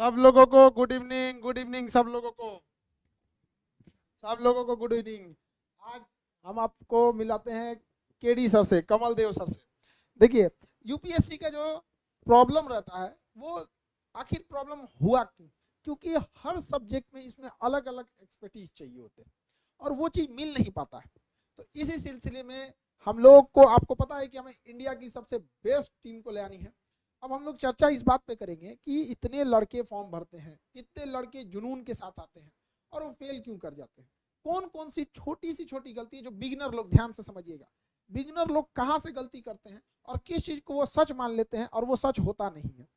सब लोगों को गुड इवनिंग सब लोगों को, गुड इवनिंग। आज हम आपको मिलाते हैं केडी सर से, कमल देव सर से। देखिए, यूपीएससी का जो प्रॉब्लम रहता है वो आखिर प्रॉब्लम हुआ क्यों? क्योंकि हर सब्जेक्ट में इसमें अलग अलग एक्सपर्टीज चाहिए होते हैं और वो चीज़ मिल नहीं पाता है। तो इसी सिलसिले में हम लोग को, आपको पता है कि हमें इंडिया की सबसे बेस्ट टीम को ले आनी है। अब हम लोग चर्चा इस बात पे करेंगे कि इतने लड़के फॉर्म भरते हैं, इतने लड़के जुनून के साथ आते हैं और वो फेल क्यों कर जाते हैं। कौन कौन सी छोटी गलती है जो बिगिनर लोग, ध्यान से समझिएगा, बिगिनर लोग कहाँ से गलती करते हैं और किस चीज को वो सच मान लेते हैं और वो सच होता नहीं है।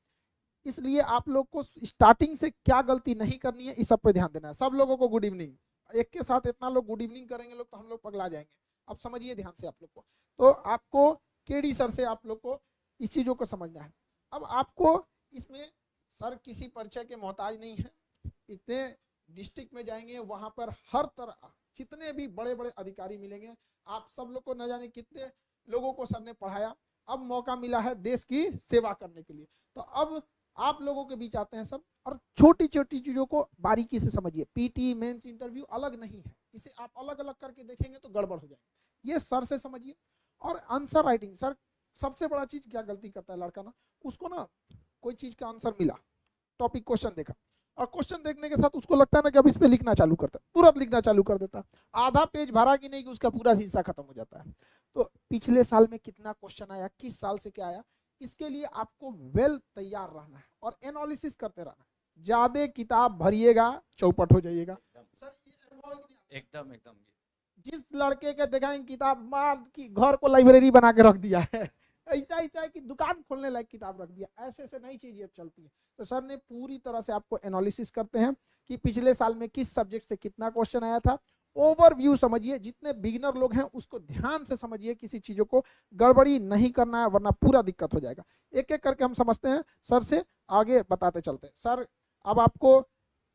इसलिए आप लोग को स्टार्टिंग से क्या गलती नहीं करनी है इस सब पे ध्यान देना है। सब लोगों को गुड इवनिंग। एक के साथ इतना लोग गुड इवनिंग करेंगे लोग तो हम लोग पगला जाएंगे। अब समझिए ध्यान से आप लोग को, तो आपको केडी सर से आप लोग को इस चीजों को समझना है। अब आपको इसमें सर किसी परिचय के मोहताज नहीं है। इतने डिस्ट्रिक्ट में जाएंगे वहां पर हर तरह जितने भी बड़े बड़े अधिकारी मिलेंगे, आप सब लोग को न जाने कितने लोगों को सर ने पढ़ाया। अब मौका मिला है देश की सेवा करने के लिए, तो अब आप लोगों के बीच आते हैं सर और छोटी छोटी चीजों को बारीकी से समझिए। पीटी मेंस इंटरव्यू अलग नहीं है, इसे आप अलग अलग करके देखेंगे तो गड़बड़ हो जाएगी। ये सर से समझिए। और आंसर राइटिंग, सर सबसे बड़ा चीज क्या गलती करता है लड़का ना, उसको ना कोई चीज का आंसर मिला, टॉपिक क्वेश्चन देखा और क्वेश्चन देखने के साथ उसको लगता है ना कि अब इस पे लिखना चालू करता है, तुरंत लिखना चालू कर देता है। आधा पेज भरा कि नहीं कि उसका पूरा शीशा खत्म हो जाता है। तो पिछले साल में कितना क्वेश्चन आया, किस साल से क्या आया, इसके लिए आपको वेल तैयार रहना है और एनालिसिस करते रहना है। ज्यादा किताब भरिएगा चौपट हो जाइएगा। सर एकदम एकदम जिस लड़के के देखेंगे किताब मार की घर को लाइब्रेरी बना के रख दिया है, ऐसा ऐसा है कि दुकान खोलने लायक किताब रख दिया, ऐसे ऐसे नई चीजें चलती है। तो सर ने पूरी तरह से आपको एनालिसिस करते हैं कि पिछले साल में किस सब्जेक्ट से कितना क्वेश्चन आया था। ओवरव्यू समझिए, जितने बिगिनर लोग हैं उसको ध्यान से समझिए, किसी चीजों को गड़बड़ी नहीं करना है वरना पूरा दिक्कत हो जाएगा। एक एक करके हम समझते हैं, सर से आगे बताते चलते हैं। सर अब आपको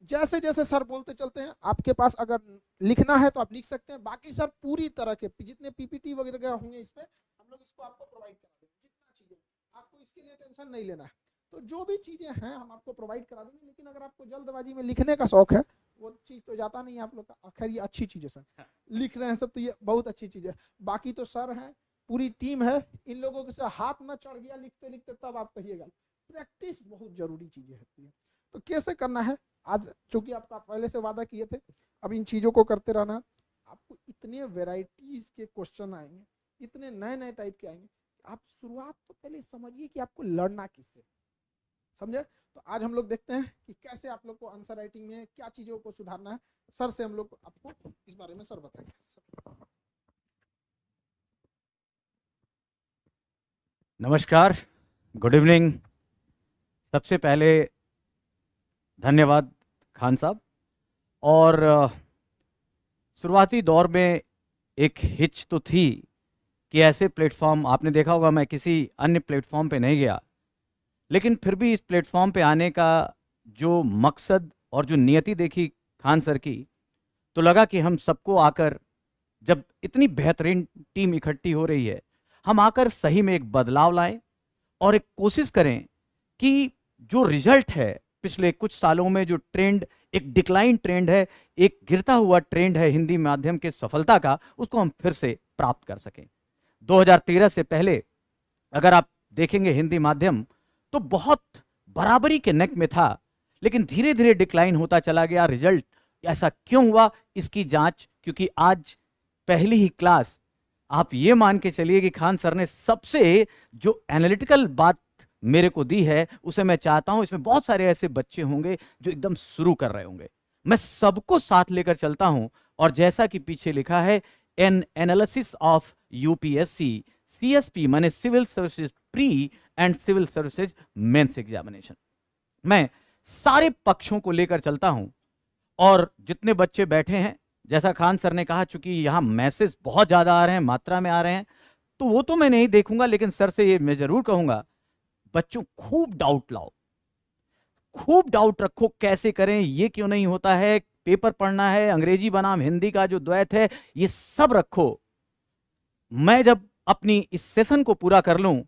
जैसे जैसे सर बोलते चलते हैं, आपके पास अगर लिखना है तो आप लिख सकते हैं, बाकी सर पूरी तरह के जितने पीपीटी वगैरह होंगे इस पे हम लोग इसको आपको प्रोवाइड करा देंगे। जितना चीजें आपको इसके लिए टेंशन नहीं लेना है, तो जो भी चीजें हैं हम आपको प्रोवाइड करा देंगे। लेकिन अगर आपको जल्दबाजी में लिखने का शौक है, वो चीज तो जाता नहीं है आप लोग का। आखिर ये अच्छी चीज है सर, लिख रहे हैं सब तो ये बहुत अच्छी चीज है। बाकी तो सर है, पूरी टीम है, इन लोगों के साथ हाथ ना चढ़ गया लिखते लिखते तब आप कहिएगा। प्रैक्टिस बहुत जरूरी चीजें होती है। तो कैसे करना है, आज चूंकि आपका पहले से वादा किए थे, अब इन चीजों को करते रहना। आपको इतने वेराइटीज के क्वेश्चन आएंगे, इतने नए नए टाइप के आएंगे, आप शुरुआत तो पहले समझिए कि आपको लड़ना किससे, समझे। तो आज हम लोग देखते हैं कि कैसे आप लोग को आंसर राइटिंग में क्या चीजों को सुधारना है। सर से हम लोग आपको इस बारे में सर बताएंगे। नमस्कार, गुड इवनिंग। सबसे पहले धन्यवाद खान साहब। और शुरुआती दौर में एक हिच तो थी कि ऐसे प्लेटफॉर्म, आपने देखा होगा मैं किसी अन्य प्लेटफॉर्म पे नहीं गया, लेकिन फिर भी इस प्लेटफॉर्म पे आने का जो मकसद और जो नियति देखी खान सर की, तो लगा कि हम सबको आकर, जब इतनी बेहतरीन टीम इकट्ठी हो रही है, हम आकर सही में एक बदलाव लाएं और एक कोशिश करें कि जो रिजल्ट है पिछले कुछ सालों में, जो ट्रेंड, एक डिक्लाइन ट्रेंड है, एक गिरता हुआ ट्रेंड है हिंदी माध्यम के सफलता का, उसको हम फिर से प्राप्त कर सकें। 2013 से पहले अगर आप देखेंगे हिंदी माध्यम तो बहुत बराबरी के नेक में था, लेकिन धीरे धीरे डिक्लाइन होता चला गया। रिजल्ट ऐसा क्यों हुआ, इसकी जांच, क्योंकि आज पहली ही क्लास, आप ये मान के चलिए कि खान सर ने सबसे जो एनालिटिकल बात मेरे को दी है, उसे मैं चाहता हूं, इसमें बहुत सारे ऐसे बच्चे होंगे जो एकदम शुरू कर रहे होंगे, मैं सबको साथ लेकर चलता हूं। और जैसा कि पीछे लिखा है, an analysis of UPSC CSP माने civil services pre and civil services mains examination, मैं सारे पक्षों को लेकर चलता हूं। और जितने बच्चे बैठे हैं, जैसा खान सर ने कहा, चूंकि यहां मैसेज बहुत ज्यादा आ रहे हैं, मात्रा में आ रहे हैं, तो वो तो मैं नहीं देखूंगा, लेकिन सर से ये मैं जरूर कहूंगा, बच्चों खूब डाउट लाओ, खूब डाउट रखो, कैसे करें, ये क्यों नहीं होता है, पेपर पढ़ना है, अंग्रेजी बनाम हिंदी का जो द्वैत है, ये सब रखो। मैं जब अपनी इस सेशन को पूरा कर लूं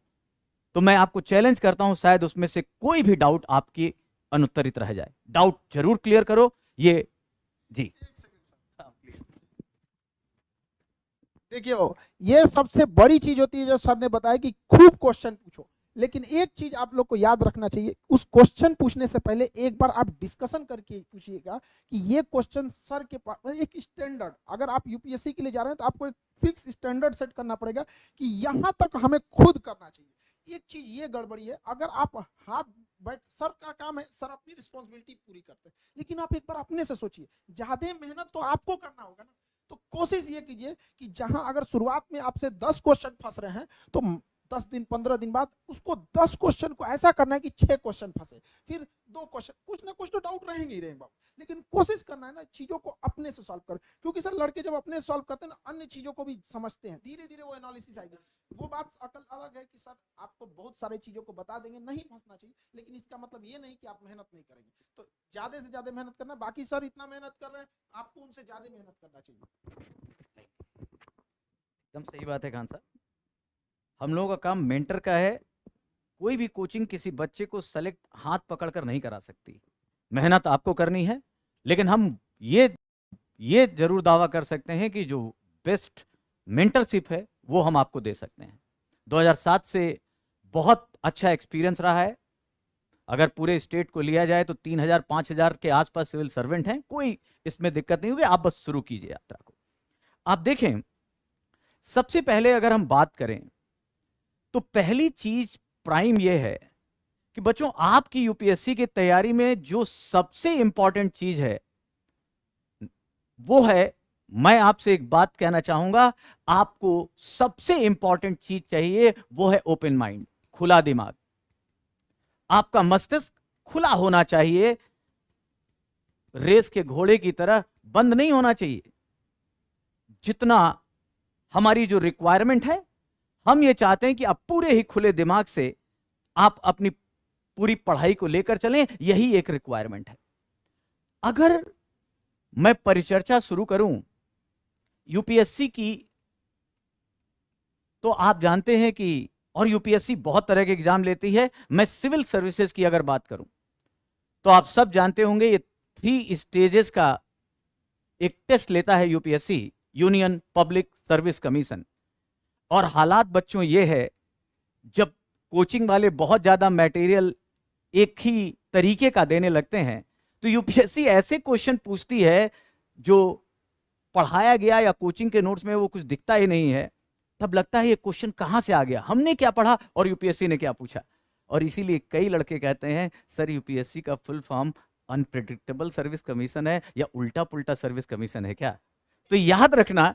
तो मैं आपको चैलेंज करता हूं, शायद उसमें से कोई भी डाउट आपकी अनुत्तरित रह जाए। डाउट जरूर क्लियर करो। ये जी देखिए ये सबसे बड़ी चीज होती है जो सर ने बताया कि खूब क्वेश्चन पूछो, लेकिन एक चीज आप लोग को याद रखना चाहिए, उस क्वेश्चन पूछने से पहले एक बार आप डिस्कशन करके पूछिएगा कि ये क्वेश्चन सर के पास एक स्टैंडर्ड, अगर आप यूपीएससी के लिए जा रहे हैं तो आपको एक फिक्स स्टैंडर्ड सेट करना पड़ेगा कि यहां तक हमें खुद करना चाहिए। एक चीज ये गड़बड़ी है, अगर आप हाथ बैठ, सर का काम है, सर अपनी रिस्पॉन्सिबिलिटी पूरी करते हैं, लेकिन आप एक बार अपने से सोचिए, ज्यादा मेहनत तो आपको करना होगा ना। तो कोशिश ये कीजिए कि जहां अगर शुरुआत में आपसे 10 क्वेश्चन फंस रहे हैं तो 10 दिन 15 दिन बाद उसको 10 क्वेश्चन को ऐसा करना है कि 6 क्वेश्चन फंसे, फिर 2 क्वेश्चन, कुछ ना कुछ तो डाउट रहेंगे ही रहेंगे बाबू, लेकिन कोशिश करना है ना चीजों को अपने से सॉल्व कर, क्योंकि सर लड़के जब अपने से सॉल्व करते हैं ना अन्य चीजों को भी समझते हैं, धीरे धीरे वो एनालिसिस आएगी। वो बात अकल अलग है कि सर आपको बहुत सारी चीजों को बता देंगे, नहीं फंसना चाहिए, लेकिन इसका मतलब ये नहीं कि आप मेहनत नहीं करेंगे। तो ज्यादा से ज्यादा मेहनत करना, बाकी सर इतना मेहनत कर रहे हैं, आपको उनसे ज्यादा मेहनत करना चाहिए। एकदम सही बात है खान साहब। हम लोगों का काम मेंटर का है। कोई भी कोचिंग किसी बच्चे को सेलेक्ट हाथ पकड़कर नहीं करा सकती, मेहनत आपको करनी है। लेकिन हम ये जरूर दावा कर सकते हैं कि जो बेस्ट मेंटरशिप है वो हम आपको दे सकते हैं। 2007 से बहुत अच्छा एक्सपीरियंस रहा है। अगर पूरे स्टेट को लिया जाए तो 3000 5000 के आसपास सिविल सर्वेंट हैं, कोई इसमें दिक्कत नहीं होगी। आप बस शुरू कीजिए यात्रा को। आप देखें, सबसे पहले अगर हम बात करें तो पहली चीज प्राइम यह है कि बच्चों आपकी यूपीएससी की तैयारी में जो सबसे इंपॉर्टेंट चीज है वो है, मैं आपसे एक बात कहना चाहूंगा, आपको सबसे इंपॉर्टेंट चीज चाहिए वो है ओपन माइंड, खुला दिमाग। आपका मस्तिष्क खुला होना चाहिए, रेस के घोड़े की तरह बंद नहीं होना चाहिए। जितना हमारी जो रिक्वायरमेंट है, हम ये चाहते हैं कि आप पूरे ही खुले दिमाग से आप अपनी पूरी पढ़ाई को लेकर चलें, यही एक रिक्वायरमेंट है। अगर मैं परिचर्चा शुरू करूं यूपीएससी की, तो आप जानते हैं कि, और यूपीएससी बहुत तरह के एग्जाम लेती है। मैं सिविल सर्विसेज की अगर बात करूं तो आप सब जानते होंगे ये 3 स्टेजेस का एक टेस्ट लेता है UPSC, union public service commission. और हालात बच्चों ये है, जब कोचिंग वाले बहुत ज्यादा मटेरियल एक ही तरीके का देने लगते हैं तो यूपीएससी ऐसे क्वेश्चन पूछती है जो पढ़ाया गया या कोचिंग के नोट्स में वो कुछ दिखता ही नहीं है। तब लगता है ये क्वेश्चन कहां से आ गया, हमने क्या पढ़ा और यूपीएससी ने क्या पूछा। और इसीलिए कई लड़के कहते हैं सर यूपीएससी का full form unpredictable service commission है या उल्टा पुल्टा सर्विस कमीशन है क्या। तो याद रखना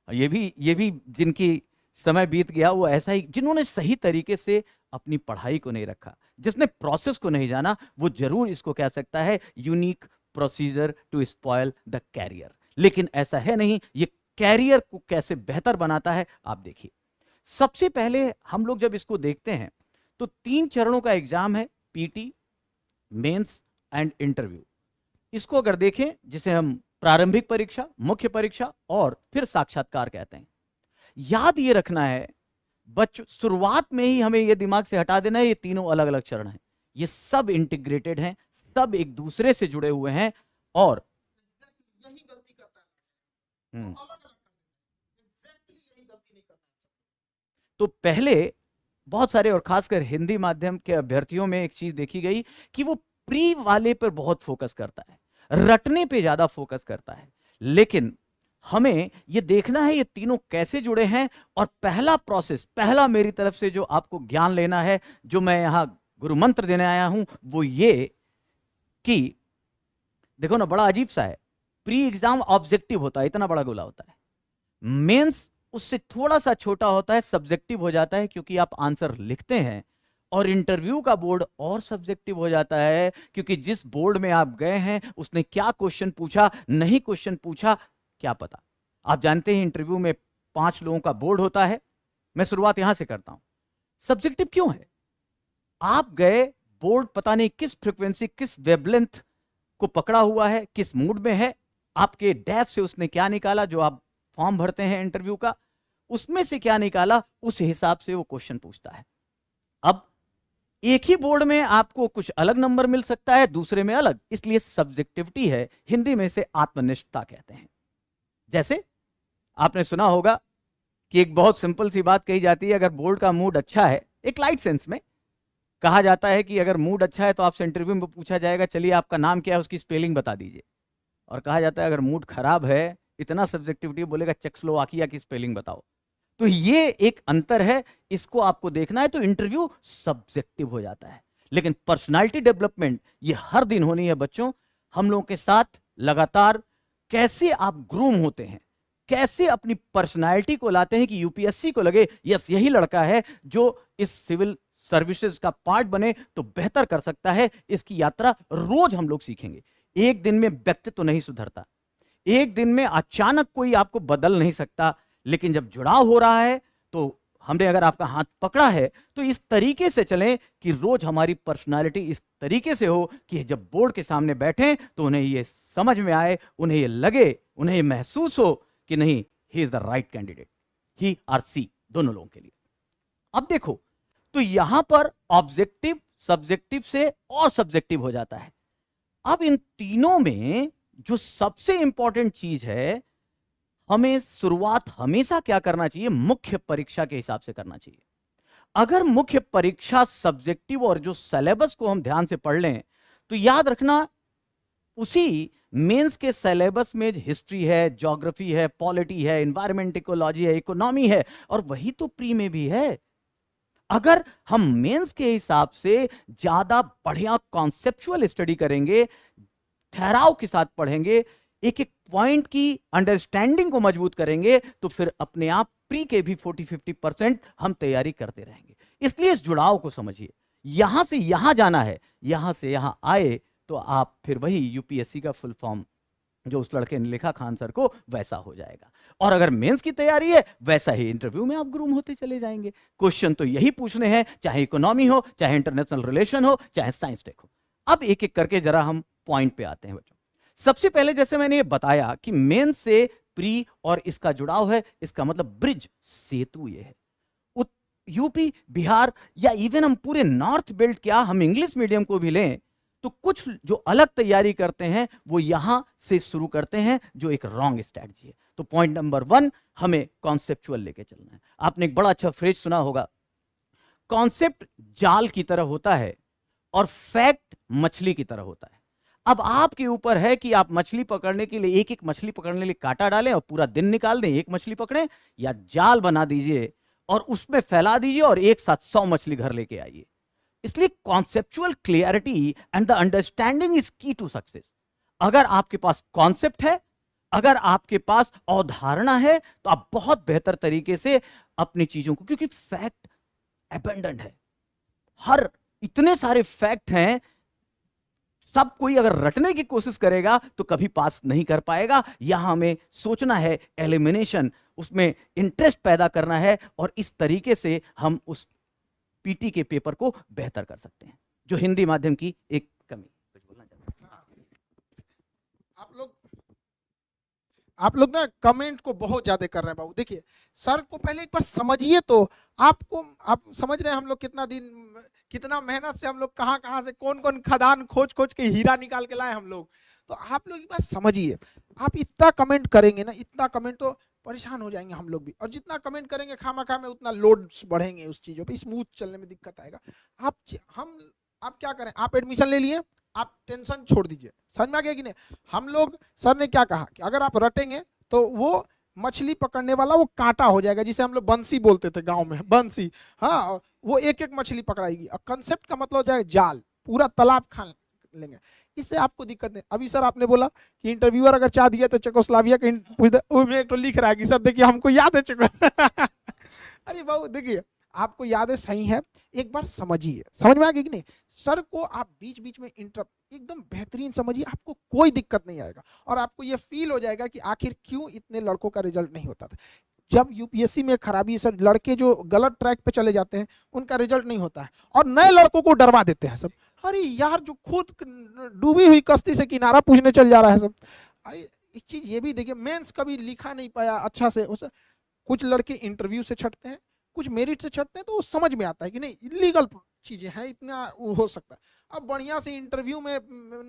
ये भी जिनकी समय बीत गया वो ऐसा ही, जिन्होंने सही तरीके से अपनी पढ़ाई को नहीं रखा, जिसने प्रोसेस को नहीं जाना, वो जरूर इसको कह सकता है unique procedure to spoil the career. लेकिन ऐसा है नहीं। ये कैरियर को कैसे बेहतर बनाता है आप देखिए। सबसे पहले हम लोग जब इसको देखते हैं तो 3 चरणों का एग्जाम है, पीटी, मेंस एंड इंटरव्यू। इसको अगर देखें, जिसे हम प्रारंभिक परीक्षा, मुख्य परीक्षा और फिर साक्षात्कार कहते हैं। याद ये रखना है बच्चों, शुरुआत में ही हमें ये दिमाग से हटा देना है ये तीनों अलग अलग चरण हैं। ये सब इंटीग्रेटेड हैं, सब एक दूसरे से जुड़े हुए हैं। और यही गलती करता है, अलग अलग यही गलती नहीं करना। तो पहले बहुत सारे, और खासकर हिंदी माध्यम के अभ्यर्थियों में एक चीज देखी गई कि वो प्री वाले पर बहुत फोकस करता है, रटने पे ज्यादा फोकस करता है। लेकिन हमें ये देखना है ये तीनों कैसे जुड़े हैं। और पहला प्रोसेस, पहला मेरी तरफ से जो आपको ज्ञान लेना है, जो मैं यहां गुरु मंत्र देने आया हूं, वो ये कि देखो ना, बड़ा अजीब सा है। प्री एग्जाम ऑब्जेक्टिव होता है, इतना बड़ा गोला होता है। मेंस उससे थोड़ा सा छोटा होता है, सब्जेक्टिव हो जाता है क्योंकि आप आंसर लिखते हैं। और इंटरव्यू का बोर्ड और सब्जेक्टिव हो जाता है क्योंकि जिस बोर्ड में आप गए हैं उसने क्या क्वेश्चन पूछा, नहीं क्वेश्चन पूछा, क्या पता। आप जानते हैं इंटरव्यू में 5 लोगों का बोर्ड होता है। मैं शुरुआत यहां से करता हूं। सब्जेक्टिव क्यों है? आप गए, बोर्ड पता नहीं किस फ्रीक्वेंसी, किस वेवलेंथ को पकड़ा हुआ है, किस मूड में है, आपके डेफ से उसने क्या निकाला जो आप फॉर्म भरते हैं इंटरव्यू का, उसमें से क्या निकाला उस हिसाब से वो क्वेश्चन पूछता है। अब एक ही बोर्ड में आपको कुछ अलग नंबर मिल सकता है, दूसरे में अलग, इसलिए सब्जेक्टिविटी है, हिंदी में से आत्मनिष्ठता कहते हैं। जैसे आपने सुना होगा कि एक बहुत सिंपल सी बात कही जाती है, अगर बोर्ड का मूड अच्छा है, एक लाइट सेंस में कहा जाता है कि अगर मूड अच्छा है तो आपसे इंटरव्यू में पूछा जाएगा चलिए आपका नाम क्या है, उसकी स्पेलिंग बता दीजिए। और कहा जाता है अगर मूड खराब है, इतना सब्जेक्टिविटी, बोलेगा चेकोस्लोवाकिया की स्पेलिंग बताओ। तो ये एक अंतर है, इसको आपको देखना है, तो इंटरव्यू सब्जेक्टिव हो जाता है। लेकिन पर्सनालिटी डेवलपमेंट ये हर दिन होनी है बच्चों। हम लोगों के साथ लगातार कैसे आप ग्रूम होते हैं, कैसे अपनी पर्सनालिटी को लाते हैं कि यूपीएससी को लगे यस यही लड़का है जो इस सिविल सर्विसेज का पार्ट बने तो बेहतर कर सकता है। इसकी यात्रा रोज हम लोग सीखेंगे। एक दिन में व्यक्तित्व तो नहीं सुधरता, एक दिन में अचानक कोई आपको बदल नहीं सकता, लेकिन जब जुड़ाव हो रहा है तो हमने अगर आपका हाथ पकड़ा है तो इस तरीके से चलें कि रोज हमारी पर्सनालिटी इस तरीके से हो कि जब बोर्ड के सामने बैठें तो उन्हें ये समझ में आए, उन्हें ये लगे, उन्हें ये महसूस हो कि नहीं, he is the right candidate, he or she, दोनों लोगों के लिए। अब देखो, तो यहां पर ऑब्जेक्टिव सब्जेक्टिव से और सब्जेक्टिव हो जाता है। अब इन तीनों में जो सबसे इंपॉर्टेंट चीज है, हमें शुरुआत हमेशा क्या करना चाहिए, मुख्य परीक्षा के हिसाब से करना चाहिए। अगर मुख्य परीक्षा सब्जेक्टिव और जो सिलेबस को हम ध्यान से पढ़ लें तो याद रखना उसी मेंस के सिलेबस में हिस्ट्री है, ज्योग्राफी है, पॉलिटी है, एनवायरमेंट इकोलॉजी है, इकोनॉमी है, और वही तो प्री में भी है। अगर हम मेंस के हिसाब से ज्यादा बढ़िया कॉन्सेप्चुअल स्टडी करेंगे, ठहराव के साथ पढ़ेंगे, एक एक पॉइंट की अंडरस्टैंडिंग को मजबूत करेंगे, तो फिर अपने आप प्री के भी 40-50% हम तैयारी करते रहेंगे। इसलिए इस जुड़ाव को समझिए, यहां से यहां जाना है, यहां से यहां आए तो आप फिर वही यूपीएससी का फुल फॉर्म जो उस लड़के ने लिखा खान सर को, वैसा हो जाएगा। और अगर मेंस की तैयारी है, वैसा ही इंटरव्यू में आप ग्रूम होते चले जाएंगे। क्वेश्चन तो यही पूछने हैं, चाहे इकोनॉमी हो, चाहे इंटरनेशनल रिलेशन हो, चाहे साइंस टेक हो। अब एक एक करके जरा हम पॉइंट पे आते हैं बच्चों। सबसे पहले जैसे मैंने ये बताया कि मेंस से प्री और इसका जुड़ाव है, इसका मतलब ब्रिज, सेतु ये है। यूपी, बिहार या इवन हम पूरे नॉर्थ बेल्ट, क्या हम इंग्लिश मीडियम को भी लें तो कुछ जो अलग तैयारी करते हैं वो यहां से शुरू करते हैं, जो एक रॉन्ग स्ट्रैटेजी है। तो पॉइंट नंबर 1, हमें कॉन्सेप्चुअल लेके चलना है। आपने एक बड़ा अच्छा फ्रेज सुना होगा, कॉन्सेप्ट जाल की तरह होता है और फैक्ट मछली की तरह होता है। अब आपके ऊपर है कि आप मछली पकड़ने के लिए एक एक मछली पकड़ने के लिए कांटा डालें और पूरा दिन निकाल दें, एक मछली पकड़ें, या जाल बना दीजिए और उसमें फैला दीजिए और एक साथ 100 मछली घर लेके आइए। इसलिए conceptual clarity and the understanding is की टू सक्सेस। अगर आपके पास कॉन्सेप्ट है, अगर आपके पास अवधारणा है, तो आप बहुत बेहतर तरीके से अपनी चीजों को, क्योंकि फैक्ट अबंडेंट है, हर इतने सारे फैक्ट हैं, सब कोई अगर रटने की कोशिश करेगा तो कभी पास नहीं कर पाएगा। यहां हमें सोचना है, एलिमिनेशन, उसमें इंटरेस्ट पैदा करना है, और इस तरीके से हम उस पीटी के पेपर को बेहतर कर सकते हैं, जो हिंदी माध्यम की एक कमी। कुछ बोलना चाहते हैं आप लोग ना कमेंट को बहुत ज्यादा कर रहे हैं बाबू। देखिए, सर को पहले एक बार समझिए तो आप समझ रहे हैं हम लोग कितना मेहनत से हम लोग कहां से कौन कौन खदान खोज खोज के हीरा निकाल के लाए हम लोग। तो आप लोग एक बार समझिए, आप इतना कमेंट करेंगे ना, इतना कमेंट, तो परेशान हो जाएंगे हम लोग भी, और जितना कमेंट करेंगे खामा में उतना लोड बढ़ेंगे उस चीजों पे, स्मूथ चलने में दिक्कत आएगा। आप क्या करें, आप एडमिशन ले लिए, आप टेंशन छोड़ दीजिए। समझ में आ गया कि नहीं? हम लोग, सर ने क्या कहा कि अगर आप रटेंगे तो वो मछली पकड़ने वाला वो कांटा हो जाएगा, जिसे हम लोग बंसी बोलते थे गांव में, बंसी। हाँ, वो एक एक मछली पकड़ाएगी। और कंसेप्ट का मतलब हो जाएगा जाल, पूरा तालाब खा लेंगे, इससे आपको दिक्कत नहीं। अभी सर आपने बोला कि इंटरव्यूअर अगर चाह दिया तो चेकोस्लोवाकिया का एक तो लिख रहा है कि सर देखिए हमको याद है अरे बाबू देखिए, आपको याद है, सही है, एक बार समझिए। समझ में आ गया कि नहीं? सर को आप बीच बीच में एकदम बेहतरीन समझिए, आपको कोई दिक्कत नहीं आएगा, और आपको ये फील हो जाएगा कि आखिर क्यों इतने लड़कों का रिजल्ट नहीं होता था। जब यूपीएससी में खराबी है सर, लड़के जो गलत ट्रैक पे चले जाते हैं उनका रिजल्ट नहीं होता है, और नए लड़कों को डरवा देते हैं सब। अरे यार, जो खुद डूबी हुई कश्ती से किनारा पूछने चल जा रहा है सब, अरे एक चीज ये भी देखिए, मेंस कभी लिखा नहीं पाया अच्छा से, उस कुछ लड़के इंटरव्यू से छटते हैं, कुछ मेरिट से छटते हैं, तो वो समझ में आता है कि नहीं इलीगल चीजें हैं, इतना वो हो सकता है। अब बढ़िया से इंटरव्यू में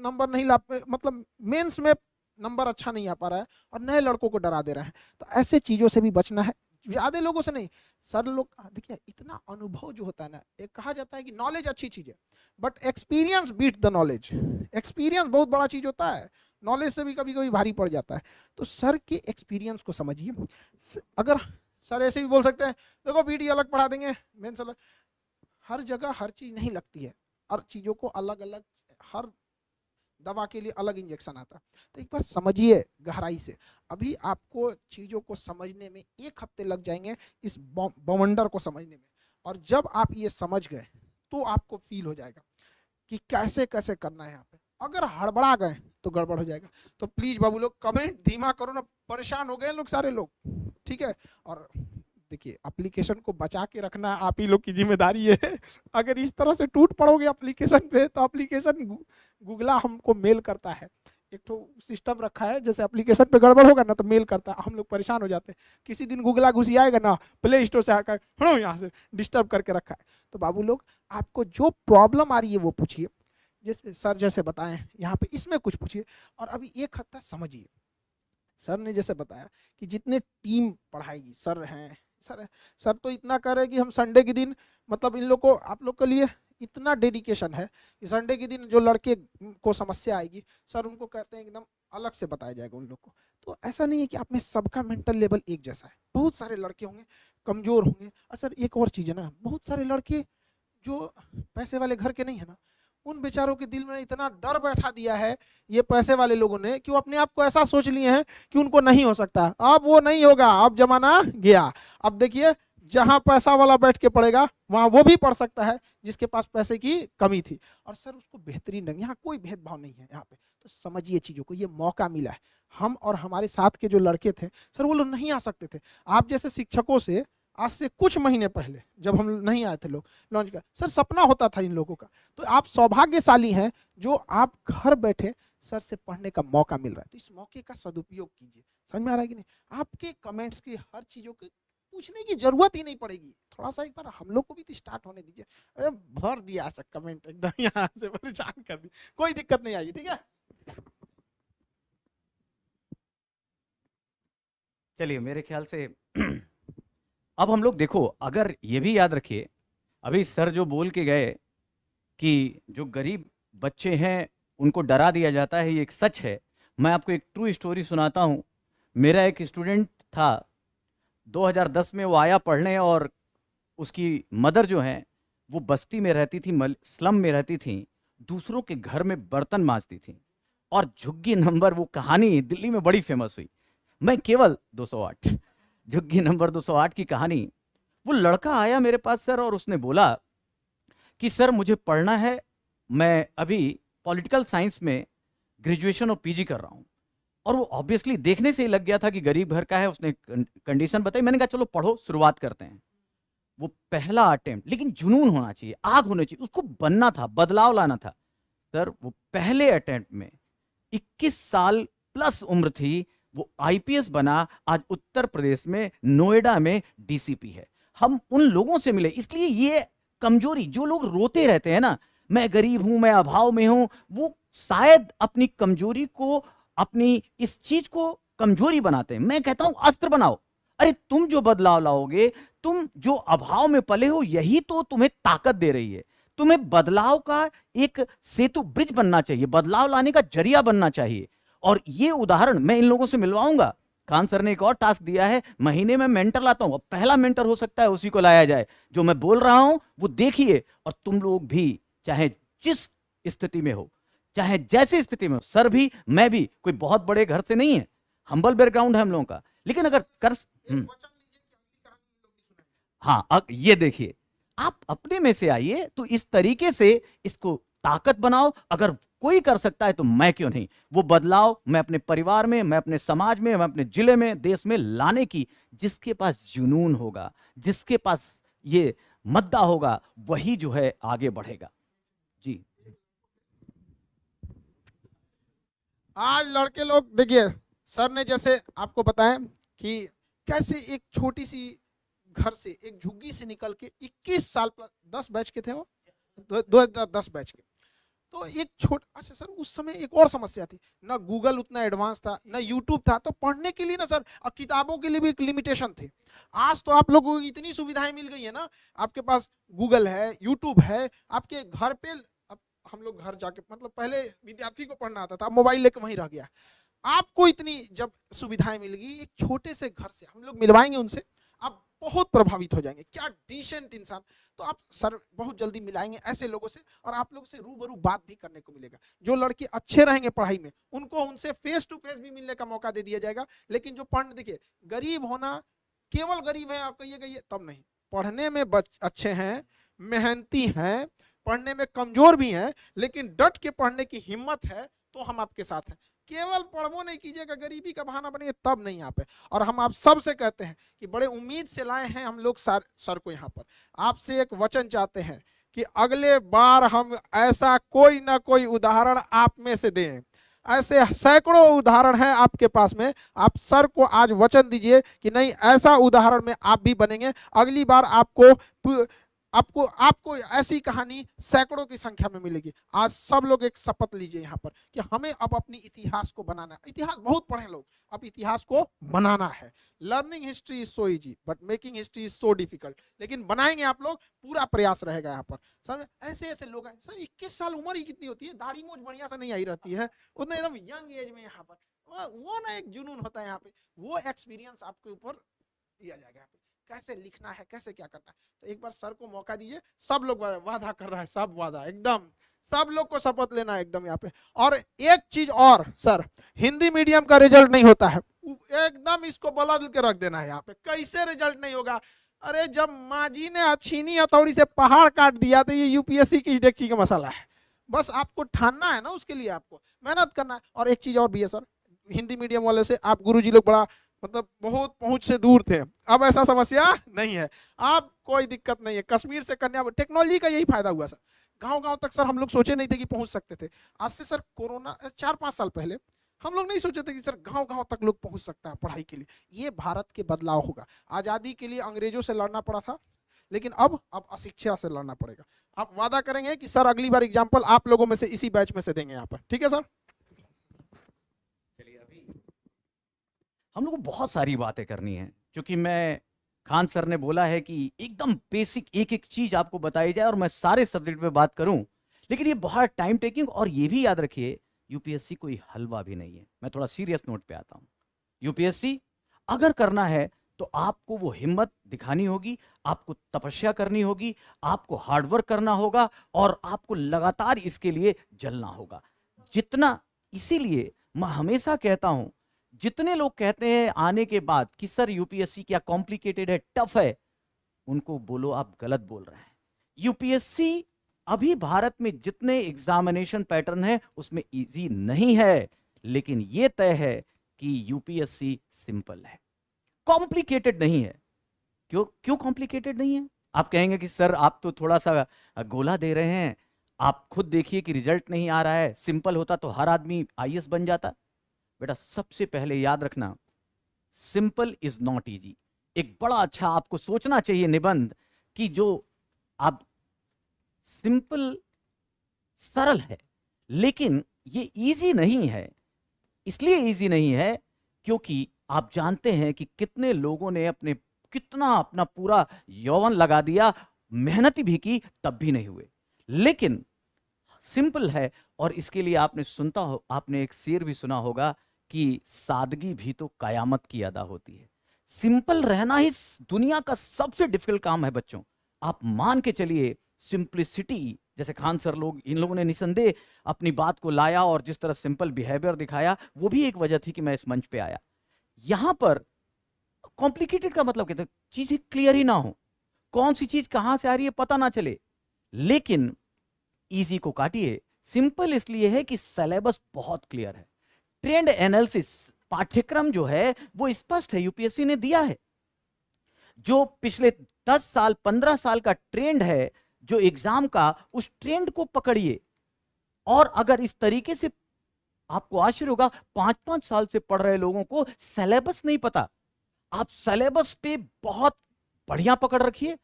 नंबर नहीं ला, मतलब मेंस में नंबर अच्छा नहीं आ पा रहा है और नए लड़कों को डरा दे रहे हैं, तो ऐसे चीजों से भी बचना है, ज्यादा लोगों से नहीं। सर लोग देखिए, इतना अनुभव जो होता है ना, एक कहा जाता है कि नॉलेज अच्छी चीज है, but experience beat the knowledge. Experience बहुत बड़ा चीज होता है, नॉलेज से भी कभी कभी भारी पड़ जाता है। तो सर के एक्सपीरियंस को समझिए। अगर सर ऐसे भी बोल सकते हैं, देखो पीटी अलग पढ़ा देंगे, मेंस अलग, हर जगह हर चीज नहीं लगती है, हर चीजों को अलग अलग, हर दवा के लिए अलग इंजेक्शन आता है। तो एक बार समझिए गहराई से, अभी आपको चीजों को समझने में 1 हफ्ते लग जाएंगे, इस बवंडर को समझने में, और जब आप ये समझ गए तो आपको फील हो जाएगा कि कैसे कैसे करना है यहाँ पे। अगर हड़बड़ा गए तो गड़बड़ हो जाएगा। तो प्लीज बाबू लोग कमेंट धीमा करो ना, परेशान हो गए लोग सारे लोग, ठीक है। और देखिए, एप्लीकेशन को बचा के रखना आप ही लोग की जिम्मेदारी है। अगर इस तरह से टूट पड़ोगे एप्लीकेशन पे, तो एप्लीकेशन गूगला हमको मेल करता है, एक तो सिस्टम रखा है, जैसे एप्लीकेशन पे गड़बड़ होगा ना तो मेल करता है, हम लोग परेशान हो जाते हैं। किसी दिन गूगला घुसी आएगा ना, प्ले स्टोर से आकर यहाँ से डिस्टर्ब करके रखा है। तो बाबू लोग, आपको जो प्रॉब्लम आ रही है वो पूछिए, जैसे सर जैसे बताएं यहाँ पे, इसमें कुछ पूछिए, और अभी 1 हफ्ता समझिए। सर ने जैसे बताया कि जितने टीम पढ़ाएगी, सर हैं, सर तो इतना कर रहे हैं कि हम संडे के दिन, मतलब इन लोग को, आप लोग के लिए इतना डेडिकेशन है कि संडे के दिन जो लड़के को समस्या आएगी, सर उनको कहते हैं एकदम अलग से बताया जाएगा उन लोग को। तो ऐसा नहीं है कि आप में सबका मेंटल लेवल एक जैसा है, बहुत सारे लड़के होंगे कमजोर होंगे। और सर एक और चीज है ना, बहुत सारे लड़के जो पैसे वाले घर के नहीं है ना, उन बेचारों के दिल में इतना डर बैठा दिया है ये पैसे वाले लोगों ने, कि वो अपने आप को ऐसा सोच लिए हैं कि उनको नहीं हो सकता। अब वो नहीं होगा, अब जमाना गया। अब देखिए, जहां पैसा वाला बैठ के पढ़ेगा वहां वो भी पढ़ सकता है जिसके पास पैसे की कमी थी, और सर उसको बेहतरीन ढंग, यहाँ कोई भेदभाव नहीं है यहाँ पे। तो समझिए चीजों को, ये मौका मिला है। हम और हमारे साथ के जो लड़के थे सर, वो लोग नहीं आ सकते थे। आप जैसे शिक्षकों से आज से कुछ महीने पहले जब हम नहीं आए थे लोग लॉन्च का, सर सपना होता था इन लोगों का। तो आप सौभाग्यशाली हैं जो आप घर बैठे सर से पढ़ने का मौका मिल रहा है, तो इस मौके का सदुपयोग कीजिए। समझ में आ रहा है कि नहीं? आपके कमेंट्स की हर चीजों की पूछने की जरूरत ही नहीं पड़ेगी, थोड़ा सा एक बार हम लोग को भी तो स्टार्ट होने दीजिए। अरे भर दिया सर कमेंट, एकदम यहाँ से परेशान कर दी, कोई दिक्कत नहीं आएगी, ठीक है। चलिए, मेरे ख्याल से अब हम लोग देखो, अगर ये भी याद रखिए, अभी सर जो बोल के गए कि जो गरीब बच्चे हैं उनको डरा दिया जाता है, ये एक सच है। मैं आपको एक ट्रू स्टोरी सुनाता हूँ। मेरा एक स्टूडेंट था, 2010 में वो आया पढ़ने, और उसकी मदर जो है वो बस्ती में रहती थी, स्लम में रहती थी, दूसरों के घर में बर्तन मांजती थी, और झुग्गी नंबर, वो कहानी दिल्ली में बड़ी फेमस हुई। मैं केवल 208, झुग्गी नंबर 208 की कहानी। वो लड़का आया मेरे पास सर, और उसने बोला कि सर मुझे पढ़ना है, मैं अभी पॉलिटिकल साइंस में ग्रेजुएशन और पीजी कर रहा हूँ। और वो ऑब्वियसली देखने से ही लग गया था कि गरीब घर का है। उसने कंडीशन बताई, मैंने कहा चलो पढ़ो, शुरुआत करते हैं। वो पहला अटेम्प्ट, लेकिन जुनून होना चाहिए, आग होनी चाहिए, उसको बनना था, बदलाव लाना था। सर वो पहले अटेम्प्ट में 21 साल प्लस उम्र थी, वो आईपीएस बना, आज उत्तर प्रदेश में नोएडा में डीसीपी है। हम उन लोगों से मिले, इसलिए ये कमजोरी, जो लोग रोते रहते हैं ना, मैं गरीब हूं, मैं अभाव में हूं, वो शायद अपनी कमजोरी को, अपनी इस चीज को कमजोरी बनाते हैं। मैं कहता हूं अस्त्र बनाओ। अरे तुम जो बदलाव लाओगे, तुम जो अभाव में पले हो, यही तो तुम्हें ताकत दे रही है। तुम्हें बदलाव का एक सेतु, ब्रिज बनना चाहिए, बदलाव लाने का जरिया बनना चाहिए। और ये उदाहरण मैं इन लोगों से मिलवाऊंगा। खान सर ने एक और टास्क दिया है, महीने में मेंटर लाता हूं। अब पहला मेंटर हो सकता है उसी को लाया जाए। जो मैं बोल रहा हूं वो देखिए, और तुम लोग भी, चाहे जिस स्थिति में हो, चाहे जैसी स्थिति में हो, सर भी, मैं भी कोई बहुत बड़े घर से नहीं है, हम्बल बैकग्राउंड है हम लोगों का, लेकिन अगर कर हाँ, ये देखिए, आप अपने में से आइए, तो इस तरीके से इसको ताकत बनाओ। अगर कोई कर सकता है तो मैं क्यों नहीं? वो बदलाव मैं अपने परिवार में, मैं अपने समाज में, मैं अपने जिले में, देश में लाने की, जिसके पास जुनून होगा, जिसके पास ये मद्दा होगा, वही जो है आगे बढ़ेगा। जी, आज लड़के लोग देखिए, सर ने जैसे आपको बताया कि कैसे एक छोटी सी घर से, एक झुग्गी से निकल के 21 साल प्लस, 10 बैच के थे वो, 2010 बैच के, तो एक अच्छा सर उस समय एक और समस्या थी, ना गूगल उतना एडवांस था, ना यूट्यूब था, तो पढ़ने के लिए ना सर, किताबों के लिए भी एक लिमिटेशन थी। आज तो आप लोगों को इतनी सुविधाएं मिल गई है ना, आपके पास गूगल है, यूट्यूब है, आपके घर पे। अब हम लोग घर जाके, मतलब पहले विद्यार्थी को पढ़ना आता था, मोबाइल लेके वहीं रह गया। आपको इतनी जब सुविधाएं मिल गई, एक छोटे से घर से हम लोग मिलवाएंगे उनसे, आप बहुत प्रभावित हो जाएंगे, क्या डिसेंट इंसान। तो आप सर बहुत जल्दी मिलाएंगे ऐसे लोगों से, और आप लोग से रूबरू बात भी करने को मिलेगा। जो लड़के अच्छे रहेंगे पढ़ाई में, उनको उनसे फेस टू फेस भी मिलने का मौका दे दिया जाएगा। लेकिन जो पढ़, देखिए गरीब होना, केवल गरीब है आप कहिएगा ये तब नहीं, पढ़ने में अच्छे हैं, मेहनती हैं, पढ़ने में कमजोर भी हैं, लेकिन डट के पढ़ने की हिम्मत है, तो हम आपके साथ हैं। केवल पढ़वो नहीं कीजिएगा, गरीबी का बहाना बनिए, तब नहीं यहाँ पे। और हम आप सबसे कहते हैं कि बड़े उम्मीद से लाए हैं हम लोग सर को यहाँ पर, आपसे एक वचन चाहते हैं कि अगले बार हम ऐसा कोई ना कोई उदाहरण आप में से दें। ऐसे सैकड़ों उदाहरण हैं आपके पास में, आप सर को आज वचन दीजिए कि नहीं, ऐसा उदाहरण में आप भी बनेंगे। अगली बार आपको ऐसी कहानी सैकड़ों की संख्या में मिलेगी। आज सब लोग एक शपथ लीजिए यहाँ पर कि हमें अब अपनी इतिहास को बनाना है। इतिहास बहुत पढ़े लोग, अब इतिहास को बनाना है। Learning history is so easy but making history is so difficult. लेकिन बनाएंगे आप लोग, पूरा प्रयास रहेगा यहाँ पर। सर ऐसे ऐसे लोग हैं सर, 21 साल उम्र ही कितनी होती है, दाढ़ी मूंछ बढ़िया से नहीं आई रहती है, उतना एकदम यंग एज में यहाँ पर वो ना एक जुनून होता है यहाँ पे, वो एक्सपीरियंस आपके ऊपर दिया जाएगा यहाँ पे, कैसे लिखना है, कैसे क्या करना है। तो एक बार सर को मौका दीजिए, सब लोग वादा कर रहा है, सब वादा एकदम, सब लोग को शपथ लेना है एकदम यहाँ पे। और एक चीज और सर, हिंदी मीडियम का रिजल्ट नहीं होता है, एकदम इसको बदल के रख देना है यहाँ पे। कैसे रिजल्ट नहीं होगा? अरे जब माजी ने छीनी हथौड़ी से पहाड़ काट दिया, तो ये यूपीएससी की डेक्ची का मसाला है। बस आपको ठानना है ना, उसके लिए आपको मेहनत करना है। और एक चीज और भी है सर, हिंदी मीडियम वाले से आप गुरुजी लोग बड़ा मतलब बहुत पहुंच से दूर थे, अब ऐसा समस्या नहीं है, अब कोई दिक्कत नहीं है। कश्मीर से कन्याकुमारी, टेक्नोलॉजी का यही फायदा हुआ सर। गांव गांव तक सर हम लोग सोचे नहीं थे कि पहुंच सकते थे। आज से सर कोरोना 4-5 साल पहले हम लोग नहीं सोचे थे कि सर गांव गांव तक लोग पहुंच सकता है पढ़ाई के लिए। ये भारत के बदलाव होगा। आज़ादी के लिए अंग्रेजों से लड़ना पड़ा था, लेकिन अब अशिक्षा से लड़ना पड़ेगा। आप वादा करेंगे कि सर अगली बार एग्जाम्पल आप लोगों में से, इसी बैच में से देंगे यहाँ पर, ठीक है सर? चलिए, अभी हम लोग को बहुत सारी बातें करनी है, क्योंकि मैं खान सर ने बोला है कि एकदम बेसिक एक एक चीज आपको बताई जाए और मैं सारे सब्जेक्ट पे बात करूं, लेकिन ये बहुत टाइम टेकिंग। और ये भी याद रखिए, यूपीएससी कोई हलवा भी नहीं है। मैं थोड़ा सीरियस नोट पे आता हूं। यूपीएससी अगर करना है तो आपको वो हिम्मत दिखानी होगी, आपको तपस्या करनी होगी, आपको हार्डवर्क करना होगा, और आपको लगातार इसके लिए जलना होगा। जितना, इसीलिए मैं हमेशा कहता हूं, जितने लोग कहते हैं आने के बाद कि सर यूपीएससी क्या कॉम्प्लिकेटेड है, टफ है, उनको बोलो आप गलत बोल रहे हैं। यूपीएससी अभी भारत में जितने एग्जामिनेशन पैटर्न है उसमें इजी नहीं है, लेकिन यह तय है कि यूपीएससी सिंपल है, कॉम्प्लिकेटेड नहीं है। क्यों कॉम्प्लिकेटेड नहीं है? आप कहेंगे कि सर आप तो थोड़ा सा गोला दे रहे हैं, आप खुद देखिए कि रिजल्ट नहीं आ रहा है। सिंपल होता तो हर आदमी आईएएस बन जाता। बेटा सबसे पहले याद रखना, सिंपल इज नॉट इजी। एक बड़ा अच्छा आपको सोचना चाहिए निबंध कि जो आप सिंपल सरल है, लेकिन ये इजी नहीं है। इसलिए इजी नहीं है क्योंकि आप जानते हैं कि कितने लोगों ने कितना अपना पूरा यौवन लगा दिया, मेहनत भी की, तब भी नहीं हुए। लेकिन सिंपल है, और इसके लिए आपने एक शेर भी सुना होगा कि सादगी भी तो कयामत की अदा होती है। सिंपल रहना ही दुनिया का सबसे डिफिकल्ट काम है बच्चों। आप मान के चलिए, सिंप्लिसिटी, जैसे खान सर इन लोगों ने निसंदेह अपनी बात को लाया और जिस तरह सिंपल बिहेवियर दिखाया, वो भी एक वजह थी कि मैं इस मंच पे आया। यहां पर कॉम्प्लिकेटेड का मतलब कहते चीजें क्लियर ही ना हो, कौन सी चीज कहां से आ रही है पता ना चले। लेकिन इजी को काटिए, सिंपल इसलिए है कि सिलेबस बहुत क्लियर है। ट्रेंड एनालिसिस पाठ्यक्रम जो है वो स्पष्ट है, यूपीएससी ने दिया है। जो पिछले 10 साल 15 साल का ट्रेंड है जो एग्जाम का, उस ट्रेंड को पकड़िए, और अगर इस तरीके से आपको आश्चर्य होगा 5-5 साल से पढ़ रहे लोगों को सिलेबस नहीं पता। आप सिलेबस पे बहुत बढ़िया पकड़ रखिए,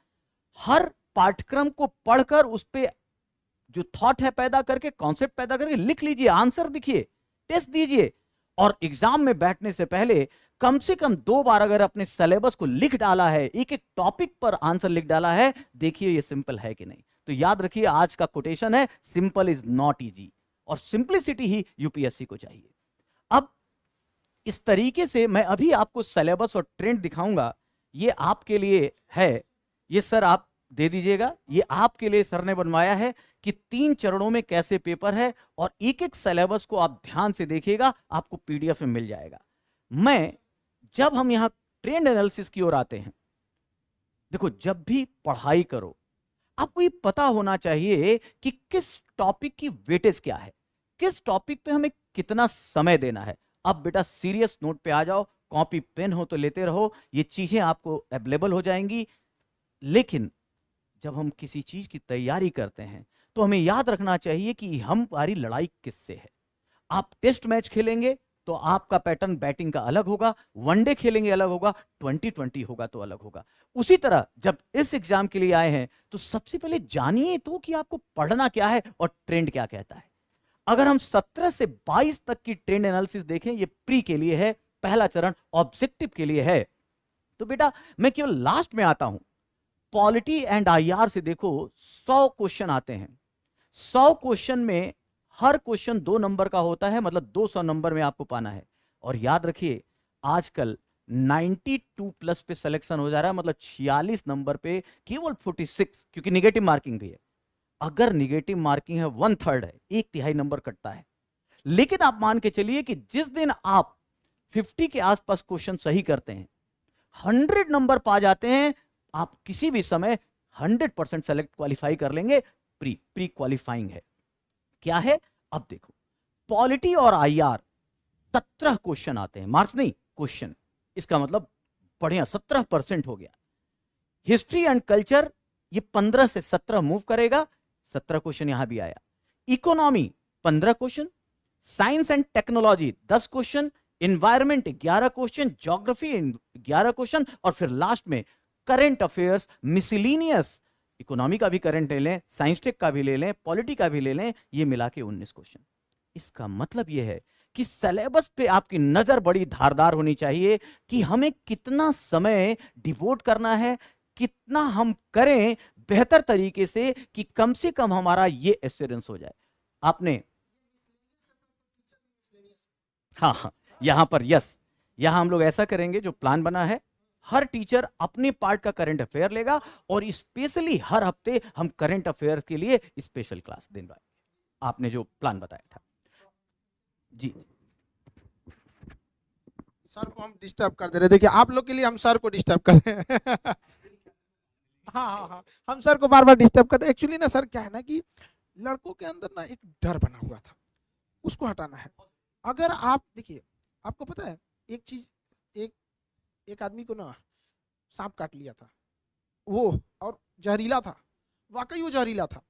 हर पाठ्यक्रम को पढ़कर उस पे जो थॉट है पैदा करके, कॉन्सेप्ट पैदा करके लिख लीजिए, आंसर दिखिए, टेस्ट दीजिए, और एग्जाम में बैठने से पहले कम से कम 2 बार अगर अपने सिलेबस को लिख डाला है, एक एक टॉपिक पर आंसर लिख डाला है, देखिए ये सिंपल है कि नहीं। तो याद रखिए आज का कोटेशन है, सिंपल इज नॉट इजी, और सिंपलिसिटी ही यूपीएससी को चाहिए। अब इस तरीके से मैं अभी आपको सिलेबस और ट्रेंड दिखाऊंगा, ये आपके लिए है, ये सर आप दे दीजिएगा, ये आपके लिए सर ने बनवाया है कि 3 चरणों में कैसे पेपर है, और एक एक सिलेबस को आप ध्यान से देखिएगा, आपको पीडीएफ में मिल जाएगा। जब हम यहां ट्रेंड एनालिसिस की ओर आते हैं, देखो जब भी पढ़ाई करो आपको ये पता होना चाहिए कि किस टॉपिक की वेटेज क्या है, किस टॉपिक पे हमें कितना समय देना है। अब बेटा सीरियस नोट पे आ जाओ, कॉपी पेन हो तो लेते रहो, ये चीजें आपको अवेलेबल हो जाएंगी। लेकिन जब हम किसी चीज की तैयारी करते हैं तो हमें याद रखना चाहिए कि हमारी लड़ाई किससे है। आप टेस्ट मैच खेलेंगे तो आपका पैटर्न बैटिंग का अलग होगा, वनडे खेलेंगे अलग होगा, 2020 होगा तो अलग होगा। उसी तरह जब इस एग्जाम के लिए आए हैं तो सबसे पहले जानिए तो कि आपको पढ़ना क्या है और ट्रेंड क्या कहता है। अगर हम 17 से 22 तक की ट्रेंड एनालिसिस देखें, ये प्री के लिए है, पहला चरण ऑब्जेक्टिव के लिए है। तो बेटा मैं केवल लास्ट में आता हूं, पॉलिटी एंड आईआर से देखो 100 क्वेश्चन आते हैं, 100 क्वेश्चन में हर क्वेश्चन 2 नंबर का होता है, मतलब 200 नंबर में आपको पाना है। और याद रखिए आजकल 92 प्लस पे सिलेक्शन हो जा रहा है, मतलब 46 नंबर पे केवल 46, क्योंकि निगेटिव मार्किंग भी है। अगर निगेटिव मार्किंग है 1/3 है, 1/3 नंबर कटता है। लेकिन आप मान के चलिए कि जिस दिन आप 50 के आसपास क्वेश्चन सही करते हैं, 100 नंबर पा जाते हैं, आप किसी भी समय 100% सेलेक्ट क्वालिफाई कर लेंगे। प्री क्वालिफाइंग है, क्या है अब देखो, पॉलिटी और आईआर 17 क्वेश्चन आते हैं, मार्क्स नहीं क्वेश्चन, इसका मतलब बढ़िया 17% हो गया। हिस्ट्री एंड कल्चर ये 15 से 17 मूव करेगा, 17 क्वेश्चन यहां भी आया। Economy 15 question, science and technology 10 question, environment 11 question, geography 11 question, और फिर लास्ट में करंट अफेयर्स मिसलिनियस, इकोनॉमी का भी करंट ले लें, साइंस टेक का भी ले लें, पॉलिटी का भी ले लें, ये मिला के 19 क्वेश्चन। इसका मतलब यह है कि सिलेबस पे आपकी नजर बड़ी धारदार होनी चाहिए कि हमें कितना समय डिवोट करना है, कितना हम करें बेहतर तरीके से कि कम से कम हमारा ये एश्योरेंस हो जाए। आपने हाँ यहां पर यस, यहां हम लोग ऐसा करेंगे, जो प्लान बना है हर टीचर अपने पार्ट का करंट अफेयर लेगा, और स्पेशली हर हफ्ते हम करंट अफेयर के लिए स्पेशल क्लास दिलवाएंगे, आपने जो प्लान बताया था। जी सर को हम डिस्टर्ब कर दे रहे, देखिए आप लोग के लिए हम सर को डिस्टर्ब कर रहे हैं। हाँ, हम सर को बार बार डिस्टर्ब करते। एक्चुअली ना सर क्या है ना कि लड़कों के अंदर ना एक डर बना हुआ था, उसको हटाना है। अगर आप देखिए, आपको पता है एक चीज, एक आदमी को ना सांप काट लिया था वो, और जहरीला था, वाकई वो जहरीला था,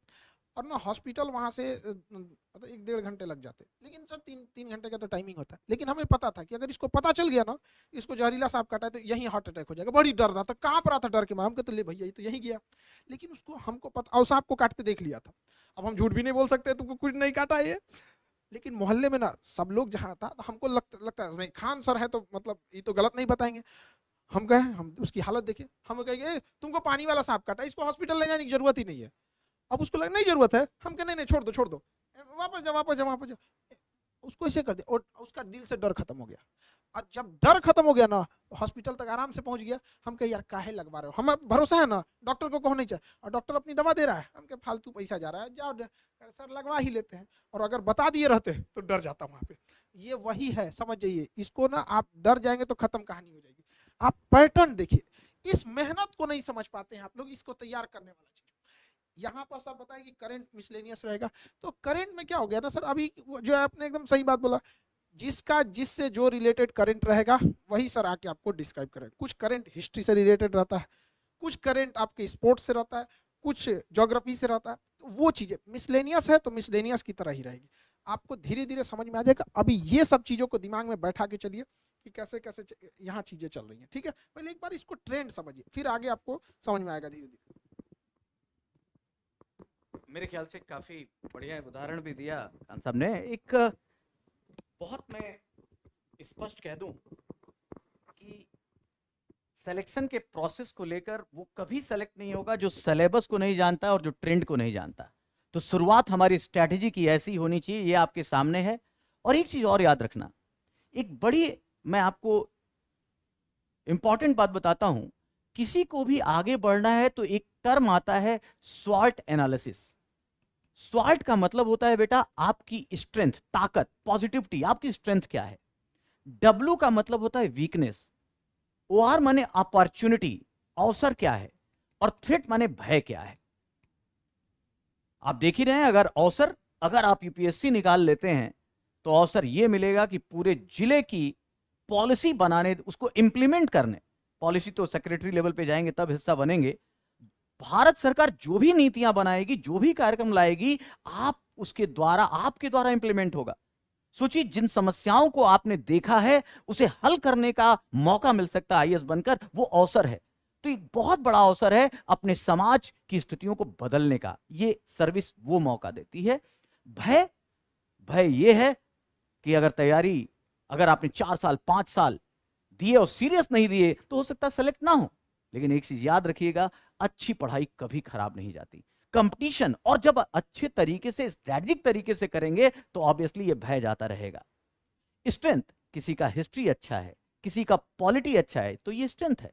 और ना हॉस्पिटल वहां से मतलब 1-1.5 घंटे लग जाते, लेकिन सर 3 घंटे का तो टाइमिंग होता है। लेकिन हमें पता था कि अगर इसको पता चल गया ना इसको जहरीला सांप काटा है तो यही हार्ट अटैक हो जाएगा। बड़ी डर रहा था, कांप रहा था डर के मारे, हम कहते ले भैया ये तो यही गया। लेकिन उसको हमको पता, और सांप को काटते देख लिया था। अब हम झूठ भी नहीं बोल सकते, तुमको कुछ नहीं काटा ये। लेकिन मोहल्ले में ना सब लोग जहाँ था तो हमको लगता है नहीं खान सर है तो मतलब ये तो गलत नहीं बताएंगे। हम गए, हम उसकी हालत देखे, हम कहेंगे तुमको पानी वाला सांप काटा, इसको हॉस्पिटल ले जाने की जरूरत ही नहीं है। अब उसको लगा नहीं जरूरत है, हम कहे नहीं छोड़ दो, वापस जाओ। उसको ऐसे कर दिया और उसका दिल से डर खत्म हो गया। और जब डर खत्म हो गया ना, हॉस्पिटल तक आराम से पहुंच गया। हम कहे यार काहे लगवा रहे हो, हमें भरोसा है ना, डॉक्टर को कहो नहीं चाहिए, और डॉक्टर अपनी दवा दे रहा है, हम कहे फालतू पैसा जा रहा है, जाओ सर लगवा ही लेते हैं। और अगर बता दिए रहते तो डर जाता वहां पे। ये वही है, समझ जाइए इसको ना, आप डर जाएंगे तो खत्म कहानी हो जाएगी। आप पैटर्न देखिए, इस मेहनत को नहीं समझ पाते हैं आप लोग, इसको तैयार करने वाला चीज। यहाँ पर सब बताएं कि करंट मिसलेनियस रहेगा, तो करंट में क्या हो गया ना सर, अभी जो आपने एकदम सही बात बोला, जिसका जिससे जो रिलेटेड करंट रहेगा वही सर आके आपको डिस्क्राइब करेगा। कुछ करंट हिस्ट्री से रिलेटेड रहता है, कुछ करंट आपके स्पोर्ट्स से रहता है, कुछ ज्योग्राफी से रहता है। तो वो चीजें मिसलेनियस है तो मिसलेनियस की तरह ही रहेगी। आपको धीरे धीरे समझ में आ जाएगा। अभी ये सब चीजों को दिमाग में बैठा के चलिए कि कैसे कैसे यहाँ चीजें चल रही हैं, ठीक है। पहले एक बार इसको ट्रेंड समझिए, फिर आगे आपको समझ में आएगा धीरे धीरे। मेरे ख्याल से काफी बढ़िया उदाहरण भी दिया खान साहब ने। एक बहुत मैं स्पष्ट कह दूं कि सिलेक्शन के प्रोसेस को लेकर वो कभी सेलेक्ट नहीं होगा जो सिलेबस को नहीं जानता और जो ट्रेंड को नहीं जानता। तो शुरुआत हमारी स्ट्रैटेजी की ऐसी होनी चाहिए, ये आपके सामने है। और एक चीज और याद रखना, एक बड़ी मैं आपको इंपॉर्टेंट बात बताता हूं, किसी को भी आगे बढ़ना है तो एक टर्म आता है स्वॉट एनालिसिस। स्वॉट का मतलब होता है बेटा आपकी स्ट्रेंथ, ताकत, पॉजिटिविटी, आपकी स्ट्रेंथ क्या है। डब्ल्यू का मतलब होता है वीकनेस। ओ आर माने अपॉर्चुनिटी, अवसर क्या है। और थ्रेट माने भय क्या है। आप देख ही रहे हैं, अगर आप यूपीएससी निकाल लेते हैं तो अवसर यह मिलेगा कि पूरे जिले की पॉलिसी बनाने, उसको इंप्लीमेंट करने, पॉलिसी तो सेक्रेटरी लेवल पे जाएंगे तब हिस्सा बनेंगे। भारत सरकार जो भी नीतियां बनाएगी, जो भी कार्यक्रम लाएगी, आपके द्वारा इंप्लीमेंट होगा। सोचिए, जिन समस्याओं को आपने देखा है उसे हल करने का मौका मिल सकता है आईएएस बनकर, वो अवसर है। तो एक बहुत बड़ा अवसर है अपने समाज की स्थितियों को बदलने का। ये सर्विस वो मौका देती है। भय ये है कि अगर आपने 4 साल 5 साल दिए और सीरियस नहीं दिए तो हो सकता है सेलेक्ट ना हो। लेकिन एक चीज याद रखिएगा, अच्छी पढ़ाई कभी खराब नहीं जाती। कंपटीशन, और जब अच्छे तरीके से, स्ट्रेटेजिक तरीके से करेंगे तो ऑब्वियसली ये भय जाता रहेगा। स्ट्रेंथ, किसी का हिस्ट्री अच्छा है, किसी का पॉलिटी अच्छा है, तो ये स्ट्रेंथ है।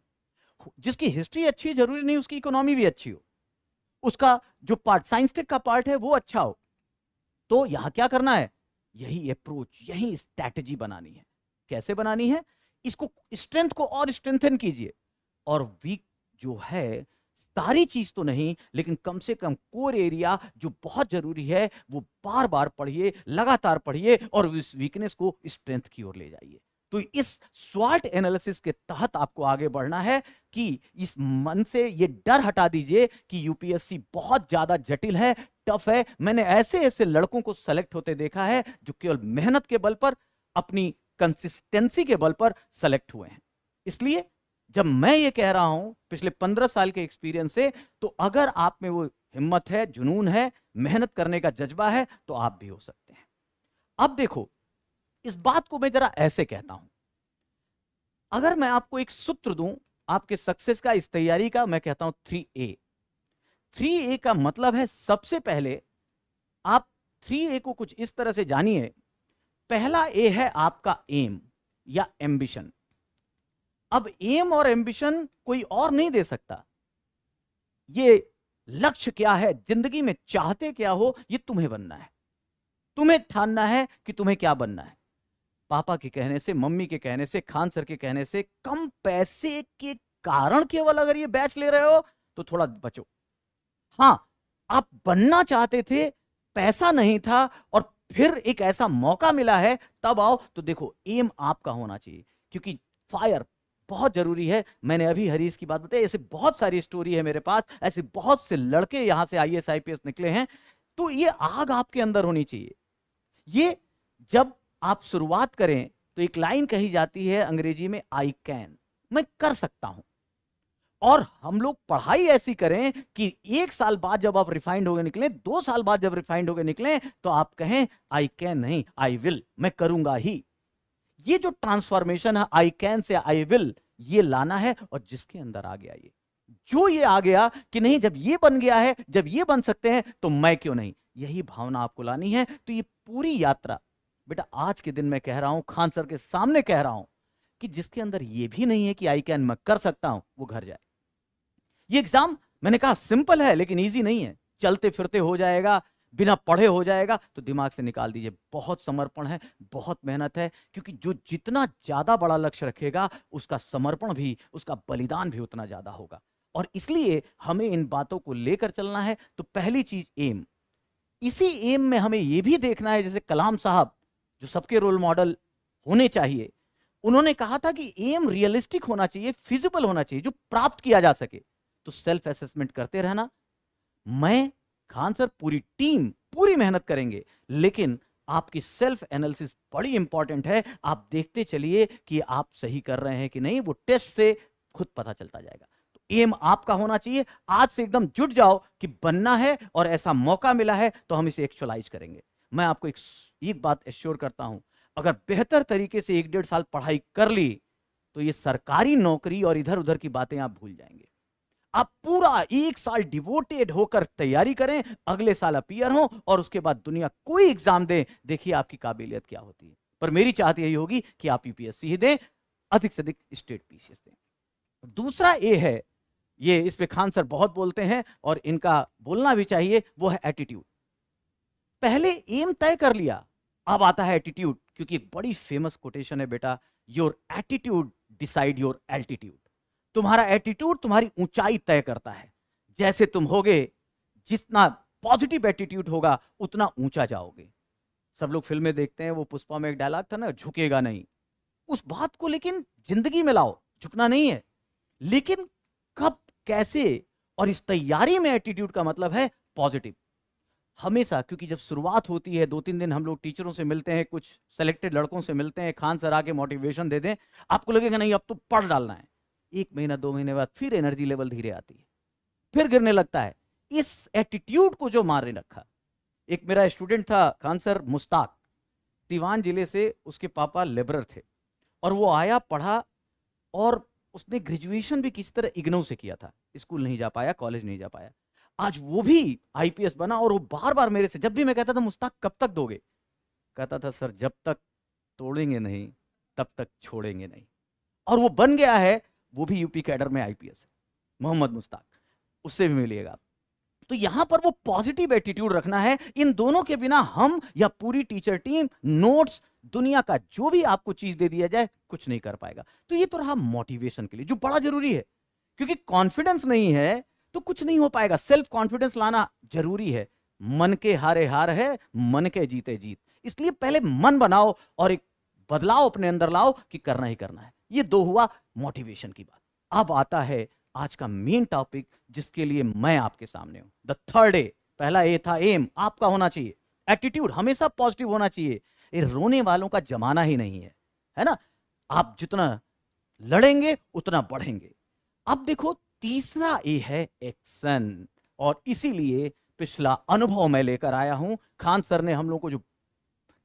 जिसकी हिस्ट्री अच्छी, जरूरी नहीं उसकी इकोनॉमी भी अच्छी हो, उसका जो पार्ट साइंटिफिक का पार्ट है वो अच्छा हो। तो यहां क्या करना है, यही अप्रोच, यही स्ट्रैटेजी बनानी है। कैसे बनानी है, इसको स्ट्रेंथ को और स्ट्रेंथन कीजिए, और वीक जो है, सारी चीज तो नहीं लेकिन कम से कम कोर एरिया जो बहुत जरूरी है वो बार बार पढ़िए, लगातार पढ़िए और इस वीकनेस को स्ट्रेंथ की ओर ले जाइए। तो इस स्वॉट एनालिसिस के तहत आपको आगे बढ़ना है कि इस मन से ये डर हटा दीजिए कि यूपीएससी बहुत ज्यादा जटिल है, टफ है। मैंने ऐसे ऐसे लड़कों को सेलेक्ट होते देखा है जो केवल मेहनत के बल पर, अपनी कंसिस्टेंसी के बल पर सेलेक्ट हुए हैं। इसलिए जब मैं ये कह रहा हूं पिछले 15 साल के एक्सपीरियंस से, तो अगर आप में वो हिम्मत है, जुनून है, मेहनत करने का जज्बा है, तो आप भी हो सकते हैं। अब देखो, इस बात को मैं जरा ऐसे कहता हूं, अगर मैं आपको एक सूत्र दूं आपके सक्सेस का, इस तैयारी का, मैं कहता हूं 3A। 3A का मतलब है, सबसे पहले आप 3A को कुछ इस तरह से जानिए। पहला ए है आपका एम या एम्बिशन। अब एम और एम्बिशन कोई और नहीं दे सकता। ये लक्ष्य क्या है, जिंदगी में चाहते क्या हो, ये तुम्हें बनना है। तुम्हें ठानना है कि तुम्हें क्या बनना है। पापा के कहने से, मम्मी के कहने से, खान सर के कहने से, कम पैसे के कारण केवल अगर ये बैच ले रहे हो तो थोड़ा बचो। हां, आप बनना चाहते थे, पैसा नहीं था और फिर एक ऐसा मौका मिला है, तब आओ। तो देखो, एम आपका होना चाहिए, क्योंकि फायर बहुत जरूरी है। मैंने अभी हरीश की बात बताई, ऐसे बहुत सारी स्टोरी है मेरे पास, ऐसे बहुत से लड़के यहां से आईएएस आईपीएस निकले हैं। तो ये आग आपके अंदर होनी चाहिए। ये जब आप शुरुआत करें तो एक लाइन कही जाती है अंग्रेजी में, आई कैन, मैं कर सकता हूं। और हम लोग पढ़ाई ऐसी करें कि 1 साल बाद जब आप रिफाइंड होकर निकलें, 2 साल बाद जब रिफाइंड होकर निकलें, तो आप कहें आई कैन नहीं, आई विल, मैं करूंगा ही। ये जो ट्रांसफॉर्मेशन है I can say I will, ये लाना है। और जिसके अंदर आ गया ये आ गया कि नहीं, जब ये बन गया है, जब ये बन सकते हैं, तो मैं क्यों नहीं, यही भावना आपको लानी है। तो ये पूरी यात्रा बेटा, आज के दिन मैं कह रहा हूं, खान सर के सामने कह रहा हूं, कि जिसके अंदर ये भी नहीं है कि आई कैन, मैं कर सकता हूं, वो घर जाए। ये एग्जाम मैंने कहा सिंपल है लेकिन इजी नहीं है। चलते फिरते हो जाएगा, बिना पढ़े हो जाएगा, तो दिमाग से निकाल दीजिए। बहुत समर्पण है, बहुत मेहनत है, क्योंकि जो जितना ज्यादा बड़ा लक्ष्य रखेगा उसका समर्पण भी, उसका बलिदान भी उतना ज्यादा होगा। और इसलिए हमें इन बातों को लेकर चलना है। तो पहली चीज एम। इसी एम में हमें यह भी देखना है, जैसे कलाम साहब जो सबके रोल मॉडल होने चाहिए, उन्होंने कहा था कि एम रियलिस्टिक होना चाहिए, फिजिबल होना चाहिए, जो प्राप्त किया जा सके। तो सेल्फ असेसमेंट करते रहना। मैं, खान सर, पूरी टीम पूरी मेहनत करेंगे, लेकिन आपकी सेल्फ एनालिसिस बड़ी इंपॉर्टेंट है। आप देखते चलिए कि आप सही कर रहे हैं कि नहीं, वो टेस्ट से खुद पता चलता जाएगा। तो एम आपका होना चाहिए, आज से एकदम जुट जाओ कि बनना है और ऐसा मौका मिला है तो हम इसे एक्चुअलाइज करेंगे। मैं आपको एक बात एश्योर करता हूं, अगर बेहतर तरीके से 1-1.5 साल पढ़ाई कर ली तो ये सरकारी नौकरी और इधर उधर की बातें आप भूल जाएंगे। आप पूरा 1 साल डिवोटेड होकर तैयारी करें, अगले साल अपीयर हो और उसके बाद दुनिया कोई एग्जाम दें, देखिए आपकी काबिलियत क्या होती है। पर मेरी चाहत यही होगी कि आप यूपीएससी ही दें, अधिक से अधिक स्टेट पीसीएस दें। दूसरा ए है, ये इस पे खान सर बहुत बोलते हैं और इनका बोलना भी चाहिए, वो है एटीट्यूड। पहले एम तय कर लिया, अब आता है एटीट्यूड, क्योंकि एक बड़ी फेमस कोटेशन है बेटा, your attitude decide your altitude. तुम्हारा एटीट्यूड तुम्हारी ऊंचाई तय करता है। जैसे तुम होगे, जितना पॉजिटिव एटीट्यूड होगा उतना ऊंचा जाओगे। सब लोग फिल्में देखते हैं, वो पुष्पा में एक डायलॉग था ना, झुकेगा नहीं, उस बात को लेकिन जिंदगी में लाओ, झुकना नहीं है, लेकिन कब, कैसे, और इस तैयारी में एटीट्यूड का मतलब है पॉजिटिव हमेशा। क्योंकि जब शुरुआत होती है, 2-3 दिन हम लोग टीचरों से मिलते हैं, कुछ सेलेक्टेड लड़कों से मिलते हैं, खान सर आके मोटिवेशन दे दें, आपको लगेगा नहीं अब तो पढ़ डालना है। 1 महीना 2 महीने बाद फिर एनर्जी लेवल धीरे आती है, फिर गिरने लगता है। इस एटीट्यूड को जो मारने रखा, एक मेरा स्टूडेंट था खान सर, मुश्ताक, सीवान जिले से, उसके पापा लेबरर थे और वो आया, पढ़ा और उसने ग्रेजुएशन भी किसी तरह इग्नू से किया था, स्कूल नहीं जा पाया, कॉलेज नहीं जा पाया। आज वो भी आईपीएस बना और वो बार बार मेरे से, जब भी मैं कहता था मुश्ताक कब तक दोगे, कहता था सर जब तक तोड़ेंगे नहीं तब तक छोड़ेंगे नहीं। और वो बन गया है, वो भी यूपी कैडर में आईपीएस है, मोहम्मद मुश्ताक, उससे भी मिलिएगा। तो यहां पर वो पॉजिटिव एटीट्यूड रखना है। इन दोनों के बिना हम या पूरी टीचर टीम, नोट्स, दुनिया का जो भी आपको चीज दे दिया जाए, कुछ नहीं कर पाएगा। तो ये तो रहा मोटिवेशन के लिए, जो बड़ा जरूरी है, क्योंकि कॉन्फिडेंस नहीं है तो कुछ नहीं हो पाएगा। सेल्फ कॉन्फिडेंस लाना जरूरी है। मन के हारे हार है, मन के जीते जीत। इसलिए पहले मन बनाओ और एक बदलाव अपने अंदर लाओ कि करना ही करना है। ये 2 हुआ मोटिवेशन की बात। अब आता है आज का मेन टॉपिक, जिसके लिए मैं आपके सामने हूं, द थर्ड ए। पहला ए था एम आपका होना चाहिए, एटीट्यूड हमेशा पॉजिटिव होना चाहिए। ये रोने वालों का जमाना ही नहीं है ना। आप जितना लड़ेंगे उतना बढ़ेंगे। अब देखो, तीसरा ए है एक्शन, और इसीलिए पिछला अनुभव मैं लेकर आया हूं। खान सर ने हम लोगों को जो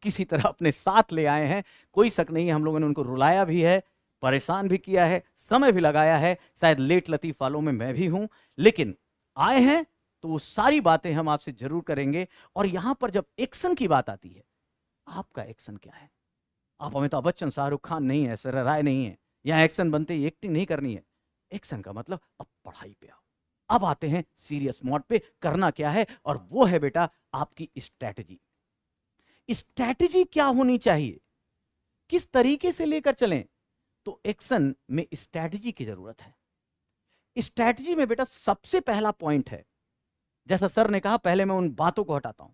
किसी तरह अपने साथ ले आए हैं, कोई शक नहीं है हम लोगों ने उनको रुलाया भी है, परेशान भी किया है, समय भी लगाया है, शायद लेट लतीफ वालों में मैं भी हूं, लेकिन आए हैं तो वो सारी बातें हम आपसे जरूर करेंगे। और यहां पर जब एक्शन की बात आती है, आपका एक्शन क्या है? आप अमिताभ बच्चन, शाहरुख खान नहीं है, सर राय नहीं है, यहां एक्शन बनते ही एक्टिंग नहीं करनी है। एक्शन का मतलब अब पढ़ाई पे आओ। अब आते हैं सीरियस मोड पे, करना क्या है, और वो है बेटा आपकी स्ट्रैटेजी। स्ट्रैटेजी क्या होनी चाहिए, किस तरीके से लेकर चलें, तो एक्शन में स्ट्रैटेजी की जरूरत है। स्ट्रैटेजी में बेटा सबसे पहला पॉइंट है, जैसा सर ने कहा, पहले मैं उन बातों को हटाता हूं।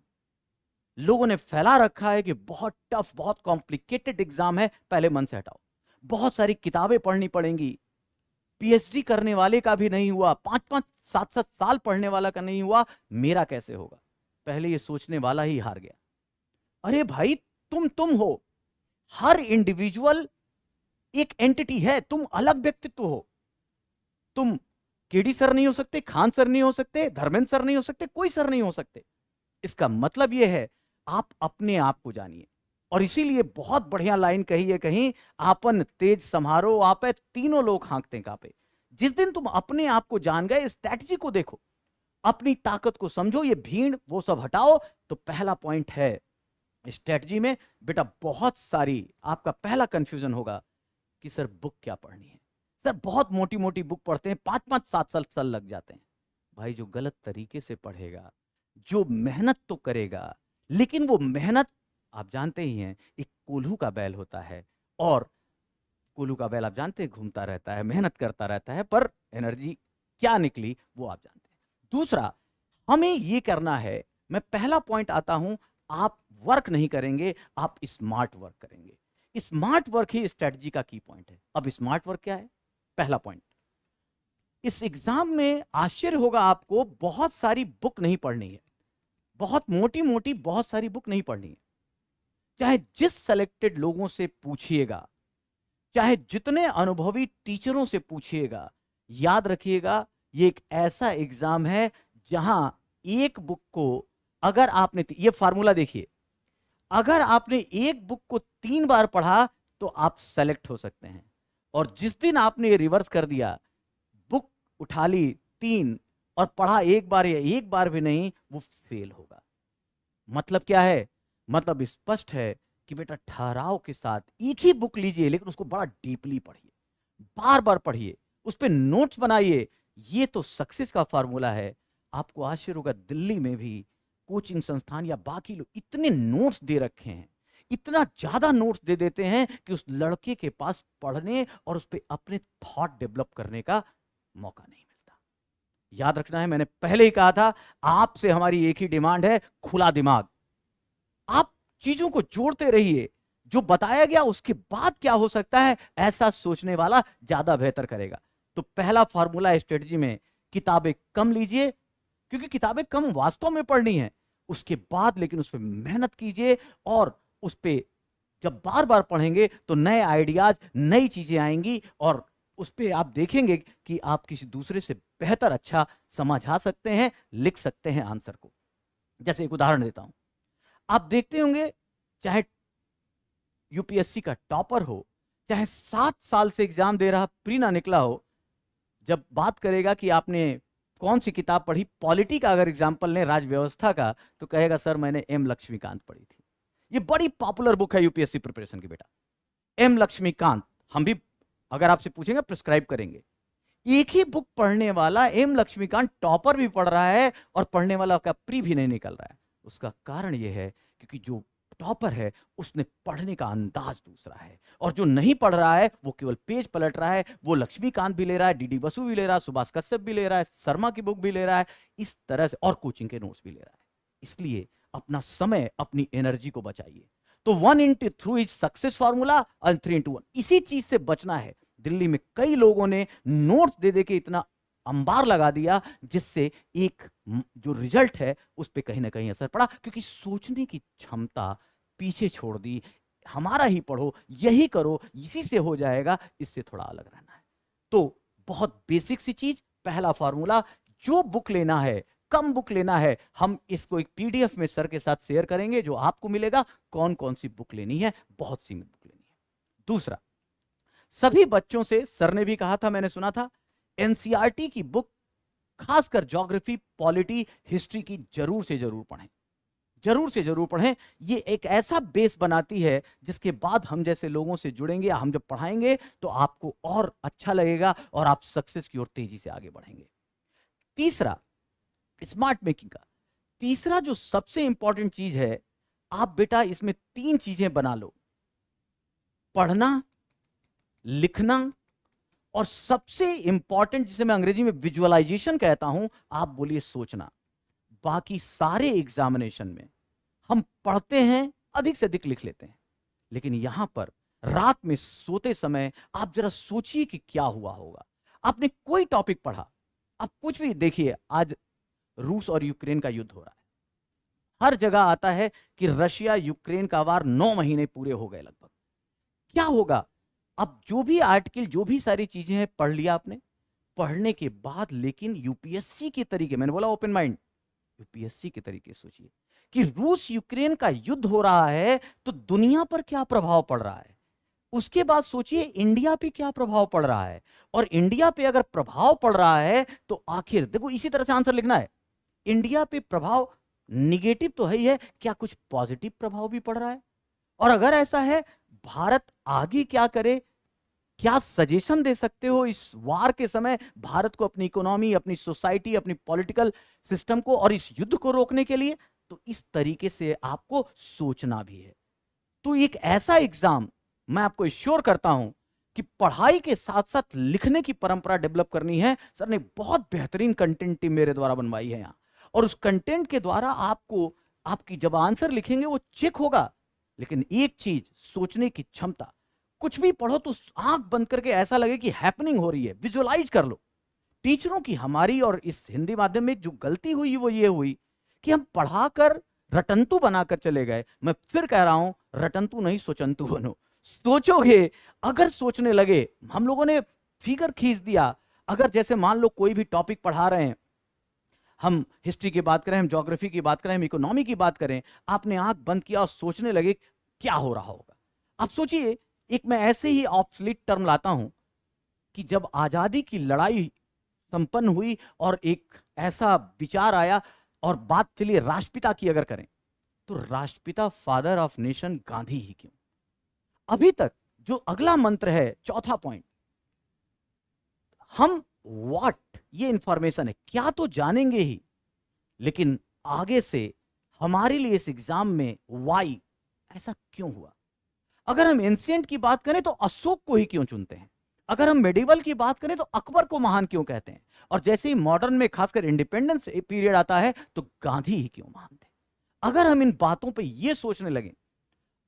लोगों ने फैला रखा है कि बहुत टफ, बहुत कॉम्प्लिकेटेड एग्जाम है, पहले मन से हटाओ। बहुत सारी किताबें पढ़नी पड़ेंगी, पीएचडी करने वाले का भी नहीं हुआ, 5-5, 7-7 साल पढ़ने वाला का नहीं हुआ, मेरा कैसे होगा? पहले ये सोचने वाला ही हार गया। अरे भाई, तुम हो, हर इंडिविजुअल एक एंटिटी है, तुम अलग व्यक्तित्व हो। तुम केडी सर नहीं हो सकते, खान सर नहीं हो सकते, धर्मेंद्र सर नहीं हो सकते, कोई सर नहीं हो सकते। इसका मतलब यह है, आप अपने आप को जानिए। और इसीलिए बहुत बढ़िया लाइन कही है कहीं, आपन तेज समारोह आपे, तीनों लोग हाँकते कांपे। जिस दिन तुम अपने आप को जान गए, स्ट्रैटेजी को देखो, अपनी ताकत को समझो, ये भीड़ वो सब हटाओ। तो पहला पॉइंट है स्ट्रैटेजी में बेटा, बहुत सारी आपका पहला कंफ्यूजन होगा कि सर बुक क्या पढ़नी है। सर बहुत मोटी मोटी बुक पढ़ते हैं, 5-5, 7 साल लग जाते हैं। भाई जो गलत तरीके से पढ़ेगा, जो मेहनत तो करेगा, लेकिन वो मेहनत आप जानते ही हैं, एक कोल्हू का बैल होता है, और कोल्हू का बैल आप जानते हैं घूमता रहता है, मेहनत करता रहता है, पर एनर्जी क्या निकली वो आप जानते हैं। दूसरा, हमें ये करना है, मैं पहला पॉइंट आता हूं, आप वर्क नहीं करेंगे, आप स्मार्ट वर्क करेंगे। स्मार्ट वर्क ही स्ट्रेटजी का की पॉइंट है। अब स्मार्ट वर्क क्या है? पहला पॉइंट, इस एग्जाम में आश्चर्य होगा आपको, बहुत सारी बुक नहीं पढ़नी है, बहुत मोटी मोटी बहुत सारी बुक नहीं पढ़नी है। चाहे जिस सेलेक्टेड लोगों से पूछिएगा, चाहे जितने अनुभवी टीचरों से पूछिएगा, याद रखिएगा ये एक ऐसा एग्जाम है जहां एक बुक को अगर आपने, ये फार्मूला देखिए, अगर आपने एक बुक को 3 बार पढ़ा तो आप सेलेक्ट हो सकते हैं, और जिस दिन आपने ये रिवर्स कर दिया, बुक उठा ली 3 और पढ़ा एक बार या एक बार भी नहीं, वो फेल होगा। मतलब क्या है? मतलब स्पष्ट है कि बेटा ठहराव के साथ एक ही बुक लीजिए, लेकिन उसको बड़ा डीपली पढ़िए, बार बार पढ़िए, उस पर नोट्स बनाइए। ये तो सक्सेस का फार्मूला है। आपको आश्चर्य होगा, दिल्ली में भी कोचिंग संस्थान या बाकी लोग इतने नोट्स दे रखे हैं, इतना ज्यादा नोट्स दे देते हैं कि उस लड़के के पास पढ़ने और उस पर अपने थॉट डेवलप करने का मौका नहीं मिलता। याद रखना है, मैंने पहले ही कहा था, आपसे हमारी एक ही डिमांड है, खुला दिमाग। आप चीजों को जोड़ते रहिए, जो बताया गया उसके बाद क्या हो सकता है, ऐसा सोचने वाला ज्यादा बेहतर करेगा। तो पहला फार्मूला स्ट्रेटजी में, किताबें कम लीजिए, क्योंकि किताबें कम वास्तव में पढ़नी है। उसके बाद लेकिन उस पर मेहनत कीजिए, और उस पर जब बार बार पढ़ेंगे तो नए आइडियाज, नई चीजें आएंगी, और उस पर आप देखेंगे कि आप किसी दूसरे से बेहतर अच्छा समझा सकते हैं, लिख सकते हैं आंसर को। जैसे एक उदाहरण देता हूं, आप देखते होंगे, चाहे यूपीएससी का टॉपर हो, चाहे 7 साल से एग्जाम दे रहा प्री ना निकला हो, जब बात करेगा कि आपने कौन सी किताब पढ़ी, पॉलिटी का अगर एग्जाम्पल लें, राज व्यवस्था का, तो कहेगा सर मैंने एम लक्ष्मीकांत पढ़ी थी। ये बड़ी पॉपुलर बुक है यूपीएससी प्रिपरेशन की बेटा, एम लक्ष्मीकांत। हम भी अगर आपसे पूछेंगे प्रिस्क्राइब करेंगे। एक ही बुक पढ़ने वाला एम लक्ष्मीकांत टॉपर भी पढ़ रहा है और पढ़ने वाला का प्री भी नहीं निकल रहा है। उसका कारण यह है क्योंकि जो टॉपर है उसने पढ़ने का अंदाज दूसरा है, और जो नहीं पढ़ रहा है वो केवल पेज पलट रहा है। वो लक्ष्मीकांत भी ले रहा है, डीडी बसु भी ले रहा है, सुभाष कश्यप भी ले रहा है, शर्मा की बुक भी ले रहा है, इस तरह से, और कोचिंग के नोट्स भी ले रहा है। इसलिए अपना समय, अपनी एनर्जी को बचाइए। तो 1 into 3 इज सक्सेस फार्मूला, और 3 into 1 इसी चीज से बचना है। दिल्ली में कई लोगों ने नोट्स दे दे के इतना अंबार लगा दिया, जिससे एक जो रिजल्ट है उस पर कहीं ना कहीं असर पड़ा, क्योंकि सोचने की क्षमता पीछे छोड़ दी। हमारा ही पढ़ो, यही करो, इसी से हो जाएगा, इससे थोड़ा अलग रहना है। तो बहुत बेसिक सी चीज, पहला फार्मूला, जो बुक लेना है, कम बुक लेना है। हम इसको एक पीडीएफ में सर के साथ शेयर करेंगे, जो आपको मिलेगा कौन कौन सी बुक लेनी है, बहुत सीमित बुक लेनी है। दूसरा, सभी बच्चों से, सर ने भी कहा था, मैंने सुना था, एनसीईआरटी की बुक, खासकर ज्योग्राफी, पॉलिटी, हिस्ट्री की जरूर से जरूर पढ़ें, जरूर से जरूर पढ़ें। ये एक ऐसा बेस बनाती है जिसके बाद हम जैसे लोगों से जुड़ेंगे, हम जब पढ़ाएंगे तो आपको और अच्छा लगेगा और आप सक्सेस की ओर तेजी से आगे बढ़ेंगे। तीसरा, स्मार्ट मेकिंग का तीसरा जो सबसे इंपॉर्टेंट चीज है, आप बेटा इसमें 3 चीजें बना लो, पढ़ना, लिखना, और सबसे इंपॉर्टेंट जिसे मैं अंग्रेजी में विजुअलाइजेशन कहता हूं, आप बोलिए सोचना। बाकी सारे एग्जामिनेशन में हम पढ़ते हैं, अधिक से अधिक लिख लेते हैं, लेकिन यहां पर रात में सोते समय आप जरा सोचिए कि क्या हुआ होगा। आपने कोई टॉपिक पढ़ा, आप कुछ भी देखिए, आज रूस और यूक्रेन का युद्ध हो रहा है, हर जगह आता है कि रशिया यूक्रेन का वार 9 महीने पूरे हो गए लगभग। क्या होगा? अब जो भी आर्टिकल, जो भी सारी चीजें हैं, पढ़ लिया आपने, पढ़ने के बाद लेकिन यूपीएससी के तरीके, मैंने बोला ओपन माइंड, यूपीएससी के तरीके सोचिए कि रूस यूक्रेन का युद्ध हो रहा है तो दुनिया पर क्या प्रभाव पड़ रहा है। उसके बाद सोचिए इंडिया पे क्या प्रभाव पड़ रहा है, और इंडिया पे अगर प्रभाव पड़ रहा है तो आखिर देखो, इसी तरह से आंसर लिखना है। इंडिया पे प्रभाव निगेटिव तो है ही है, क्या कुछ पॉजिटिव प्रभाव भी पड़ रहा है? और अगर ऐसा है, भारत आगे क्या करे, क्या सजेशन दे सकते हो इस वार के समय भारत को, अपनी इकोनॉमी, अपनी सोसाइटी, अपनी पॉलिटिकल सिस्टम को और इस युद्ध को रोकने के लिए? तो इस तरीके से आपको सोचना भी है। तो एक ऐसा एग्जाम, मैं आपको श्योर करता हूं कि पढ़ाई के साथ साथ लिखने की परंपरा डेवलप करनी है। सर ने बहुत बेहतरीन कंटेंट टीम मेरे द्वारा बनवाई है यहां, और उस कंटेंट के द्वारा आपको, आपकी जब आंसर लिखेंगे वो चेक होगा। लेकिन एक चीज, सोचने की क्षमता, कुछ भी पढ़ो तो आंख बंद करके ऐसा लगे कि हैपनिंग हो रही है, विजुअलाइज कर लो। टीचरों की, हमारी और इस हिंदी माध्यम में जो गलती हुई वो ये हुई कि हम पढ़ाकर रटंतु बनाकर चले गए। मैं फिर कह रहा हूं, रटंतु नहीं सोचंतु बनो। सोचोगे, अगर सोचने लगे, हम लोगों ने फिगर खींच दिया, अगर जैसे मान लो कोई भी टॉपिक पढ़ा रहे हैं, हम हिस्ट्री की बात करें, हम ज्योग्राफी की बात करें, हम इकोनॉमी की बात करें, आपने आंख बंद किया और सोचने लगे क्या हो रहा होगा। अब सोचिए, एक मैं ऐसे ही ऑब्सोलीट टर्म लाता हूं कि जब आजादी की लड़ाई संपन्न हुई और एक ऐसा विचार आया और बात चलिए राष्ट्रपिता की अगर करें, तो राष्ट्रपिता फादर ऑफ नेशन गांधी ही क्यों? अभी तक जो अगला मंत्र है, चौथा पॉइंट, हम व्हाट, ये इंफॉर्मेशन है, क्या तो जानेंगे ही, लेकिन आगे से हमारे लिए इस एग्जाम में वाई, ऐसा क्यों हुआ? अगर हम एंशिएंट की बात करें तो अशोक को ही क्यों चुनते हैं? अगर हम मेडिवल की बात करें तो अकबर को महान क्यों कहते हैं? और जैसे ही मॉडर्न में खासकर इंडिपेंडेंस पीरियड आता है तो गांधी ही क्यों महान थे? अगर हम इन बातों पे ये सोचने लगे,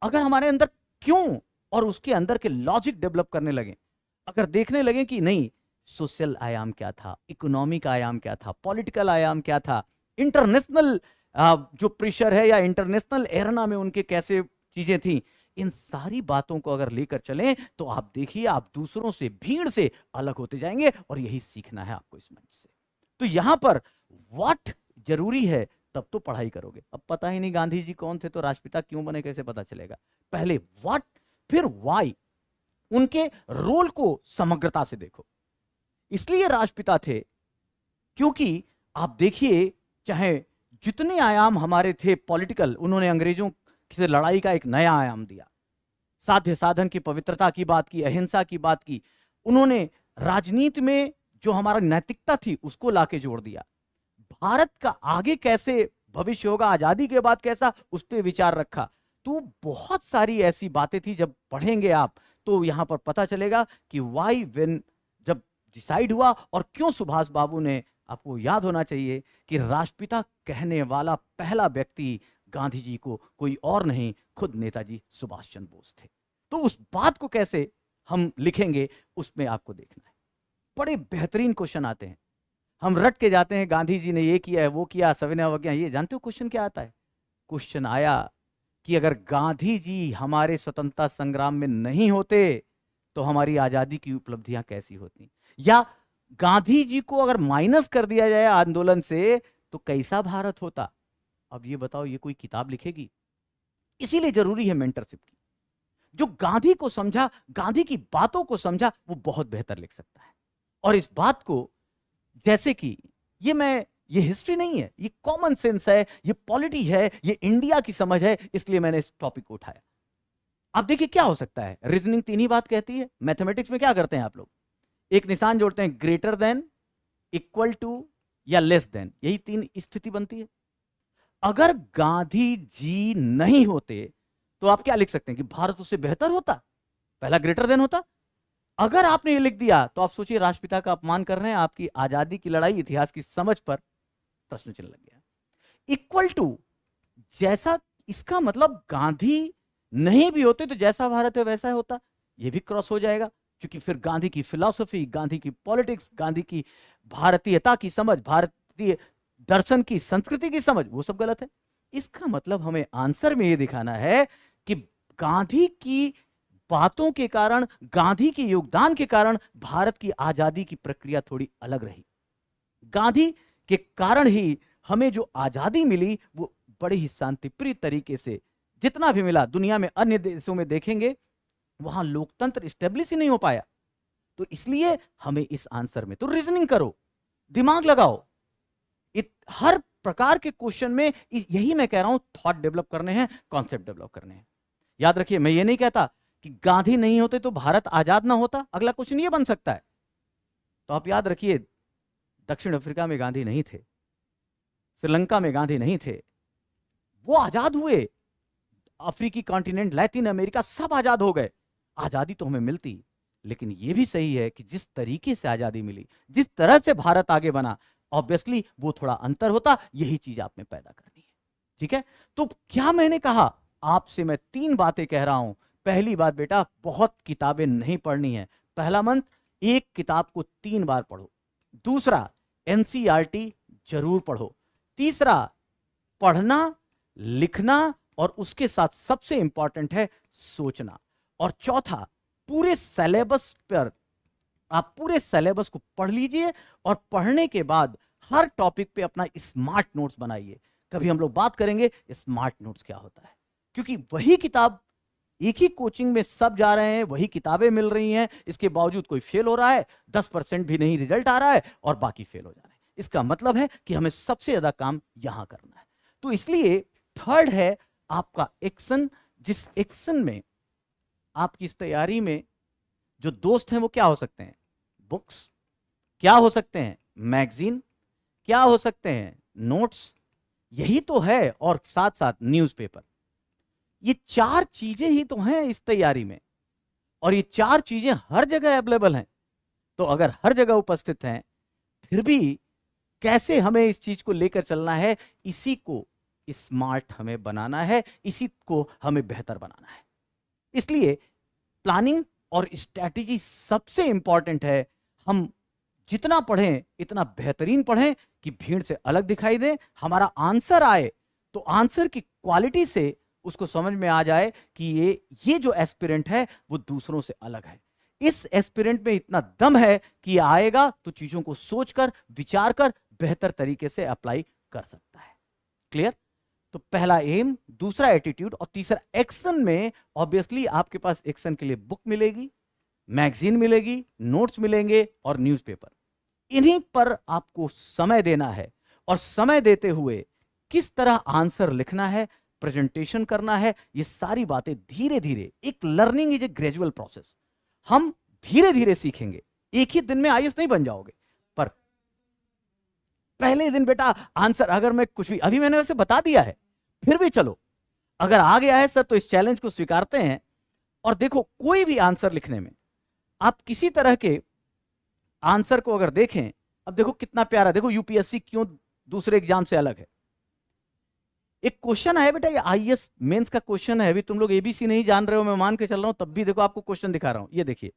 अगर हमारे अंदर क्यों और उसके अंदर के लॉजिक डेवलप करने लगे, अगर देखने लगे कि नहीं सोशल आयाम क्या था, इकोनॉमिक आयाम क्या था, पॉलिटिकल आयाम क्या था, इंटरनेशनल जो प्रेशर है या इंटरनेशनल एरना में उनके कैसे चीजें थी, इन सारी बातों को अगर लेकर चलें तो आप देखिए आप दूसरों से, भीड़ से अलग होते जाएंगे और यही सीखना है आपको इस मंच से। तो यहां पर व्हाट जरूरी है, तब तो पढ़ाई करोगे। अब पता ही नहीं गांधी जी कौन थे तो राष्ट्रपिता क्यों बने, कैसे पता चलेगा? पहले व्हाट फिर व्हाई, उनके रोल को समग्रता से देखो। इसलिए राष्ट्रपिता थे क्योंकि आप देखिए चाहे जितने आयाम हमारे थे पॉलिटिकल, उन्होंने अंग्रेजों से लड़ाई का एक नया आयाम दिया, साध्य साधन की पवित्रता की बात की, अहिंसा की बात की, उन्होंने राजनीति में जो हमारा नैतिकता थी उसको लाके जोड़ दिया। भारत का आगे कैसे भविष्य होगा, आजादी के बाद कैसा, उस पर विचार रखा। तो बहुत सारी ऐसी बातें थी, जब पढ़ेंगे आप तो यहां पर पता चलेगा कि वाई व्हेन जब डिसाइड हुआ और क्यों सुभाष बाबू ने, आपको याद होना चाहिए कि राष्ट्रपिता कहने वाला पहला व्यक्ति गांधी जी को कोई और नहीं, खुद नेताजी सुभाष चंद्र बोस थे। तो उस बात को कैसे हम लिखेंगे उसमें आपको देखना है। बड़े बेहतरीन क्वेश्चन आते हैं, हम रट के जाते हैं गांधी जी ने ये किया है, वो किया, सविनय अवज्ञा। ये जानते हो क्वेश्चन क्या आता है? क्वेश्चन आया कि अगर गांधी जी हमारे स्वतंत्रता संग्राम में नहीं होते तो हमारी आजादी की उपलब्धियां कैसी होती, या गांधी जी को अगर माइनस कर दिया जाए आंदोलन से तो कैसा भारत होता। अब ये बताओ, ये कोई किताब लिखेगी? इसीलिए जरूरी है मेंटरशिप की। जो गांधी को समझा, गांधी की बातों को समझा, वो बहुत बेहतर लिख सकता है। और इस बात को, जैसे कि ये हिस्ट्री नहीं है, ये कॉमन सेंस है, ये पॉलिटी है, ये इंडिया की समझ है, इसलिए मैंने इस टॉपिक को उठाया। अब देखिए क्या हो सकता है, रीजनिंग तीन ही बात कहती है। मैथमेटिक्स में क्या करते हैं आप लोग? एक निशान जोड़ते हैं, ग्रेटर देन, इक्वल टू या लेस देन, यही तीन स्थिति बनती है। अगर गांधी जी नहीं होते तो आप क्या लिख सकते हैं कि भारत उससे बेहतर होता, पहला ग्रेटर देन होता। अगर आपने ये लिख दिया तो आप सोचिए राष्ट्रपिता का अपमान कर रहे हैं, आपकी आजादी की लड़ाई, इतिहास की समझ पर प्रश्न चिन्ह लग गया। इक्वल टू, जैसा, इसका मतलब गांधी नहीं भी होते तो जैसा भारत है वैसा होता, ये भी क्रॉस हो जाएगा, क्योंकि फिर गांधी की फिलॉसफी, गांधी की पॉलिटिक्स, गांधी की भारतीयता की समझ, भारतीय दर्शन की, संस्कृति की समझ, वो सब गलत है। इसका मतलब हमें आंसर में ये दिखाना है कि गांधी की बातों के कारण, गांधी के योगदान के कारण भारत की आजादी की प्रक्रिया थोड़ी अलग रही। गांधी के कारण ही हमें जो आजादी मिली वो बड़े ही शांतिप्रिय तरीके से, जितना भी मिला दुनिया में अन्य देशों में देखेंगे वहां लोकतंत्र स्टेब्लिश ही नहीं हो पाया। तो इसलिए हमें इस आंसर में तो रीजनिंग करो, दिमाग लगाओ, हर प्रकार के क्वेश्चन में यही मैं कह रहा हूं, थॉट डेवलप करने हैं, कॉन्सेप्ट डेवलप करने हैं। याद रखिए, मैं ये नहीं कहता कि गांधी नहीं होते तो भारत आजाद ना होता, अगला क्वेश्चन ये बन सकता है। तो आप याद रखिए, दक्षिण अफ्रीका में गांधी नहीं थे, श्रीलंका में गांधी नहीं थे, वो आजाद हुए, अफ्रीकी कॉन्टिनेंट, लैटिन अमेरिका सब आजाद हो गए। आजादी तो हमें मिलती, लेकिन यह भी सही है कि जिस तरीके से आजादी मिली, जिस तरह से भारत आगे बना, ऑब्वियसली वो थोड़ा अंतर होता, यही चीज आप में पैदा करनी है। ठीक है, तो क्या मैंने कहा, आपसे मैं तीन बातें कह रहा हूं। पहली बात बेटा, बहुत किताबें नहीं पढ़नी है। पहला मंत्र, एक किताब को 3 बार पढ़ो। दूसरा, एनसीईआरटी जरूर पढ़ो। तीसरा, पढ़ना, लिखना और उसके साथ सबसे इंपॉर्टेंट है सोचना। और चौथा, पूरे सिलेबस पर आप पूरे सिलेबस को पढ़ लीजिए और पढ़ने के बाद हर टॉपिक पे अपना स्मार्ट नोट्स बनाइए। कभी हम लोग बात करेंगे स्मार्ट नोट्स क्या होता है, क्योंकि वही किताब एक ही कोचिंग में सब जा रहे हैं, वही किताबें मिल रही हैं, इसके बावजूद कोई फेल हो रहा है, 10% भी नहीं रिजल्ट आ रहा है और बाकी फेल हो जा रहे हैं। इसका मतलब है कि हमें सबसे ज्यादा काम यहां करना है। तो इसलिए थर्ड है आपका एक्शन, जिस एक्शन में आपकी इस तैयारी में जो दोस्त हैं वो क्या हो सकते हैं, बुक्स, क्या हो सकते हैं मैगजीन, क्या हो सकते हैं नोट्स, यही तो है, और साथ साथ न्यूज़पेपर। ये चार चीजें ही तो हैं इस तैयारी में, और ये चार चीजें हर जगह अवेलेबल हैं। तो अगर हर जगह उपस्थित हैं, फिर भी कैसे हमें इस चीज को लेकर चलना है, इसी को स्मार्ट हमें बनाना है, इसी को हमें बेहतर बनाना है। इसलिए प्लानिंग और स्ट्रैटेजी सबसे इंपॉर्टेंट है। हम जितना पढ़ें इतना बेहतरीन पढ़ें कि भीड़ से अलग दिखाई दे, हमारा आंसर आए तो आंसर की क्वालिटी से उसको समझ में आ जाए कि ये जो एस्पिरेंट है वो दूसरों से अलग है। इस एस्पिरेंट में इतना दम है कि आएगा तो चीजों को सोचकर विचार कर बेहतर तरीके से अप्लाई कर सकता है। क्लियर? तो पहला एम, दूसरा एटीट्यूड और तीसरा एक्शन में ऑब्वियसली आपके पास एक्शन के लिए बुक मिलेगी, मैगजीन मिलेगी, नोट्स मिलेंगे और न्यूज़पेपर। इन्हीं पर आपको समय देना है, और समय देते हुए किस तरह आंसर लिखना है, प्रेजेंटेशन करना है, ये सारी बातें धीरे धीरे, एक learning is a gradual process, हम धीरे धीरे सीखेंगे। एक ही दिन में आईएएस नहीं बन जाओगे, पर पहले दिन बेटा आंसर, अगर मैं कुछ भी अभी मैंने वैसे बता दिया है, फिर भी चलो अगर आ गया है सर तो इस चैलेंज को स्वीकारते हैं। और देखो कोई भी आंसर लिखने में आप किसी तरह के आंसर को अगर देखें, अब देखो कितना प्यारा, देखो यूपीएससी क्यों दूसरे एग्जाम से अलग है। एक क्वेश्चन है बेटा, ये आईएएस मेंस का क्वेश्चन है, अभी तुम लोग एबीसी नहीं जान रहे हो, मैं मान के चल रहा हूं, तब भी देखो आपको क्वेश्चन दिखा रहा हूं। ये देखिए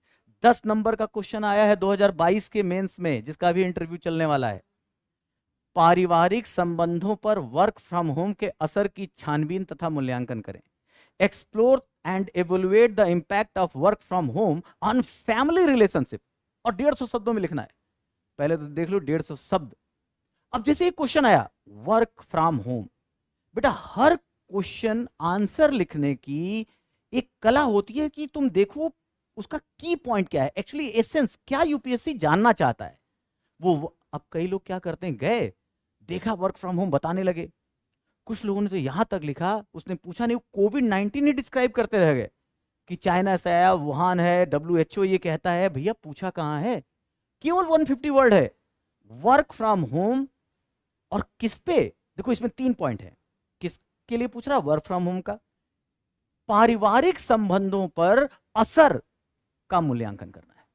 10 नंबर का क्वेश्चन आया है 2022 के मेंस में, जिसका भी इंटरव्यू चलने वाला है। पारिवारिक संबंधों पर वर्क फ्रॉम होम के असर की छानबीन तथा मूल्यांकन करें। Explore and evaluate the impact of work from home on family relationship. और 150 शब्दों में लिखना है, पहले तो देख लो 150 शब्द। अब जैसे एक क्वेश्चन आया वर्क फ्रॉम होम, बेटा हर क्वेश्चन आंसर लिखने की एक कला होती है कि तुम देखो उसका की पॉइंट क्या है, एक्चुअली एसेंस क्या यूपीएससी जानना चाहता है वो। अब कई लोग क्या करते हैं, गए देखा वर्क फ्रॉम होम बताने लगे, कुछ लोगों ने तो यहां तक लिखा, उसने पूछा नहीं, कोविड-19 ही डिस्क्राइब करते रह गए कि चाइना से आया, वुहान है, डब्ल्यूएचओ ये कहता है। भैया पूछा कहां है, केवल 150 वर्ड है वर्क फ्रॉम होम। और किस पे, देखो इसमें 3 पॉइंट है, किसके लिए पूछ रहा, वर्क फ्रॉम होम का, पारिवारिक संबंधों पर असर का मूल्यांकन करना है।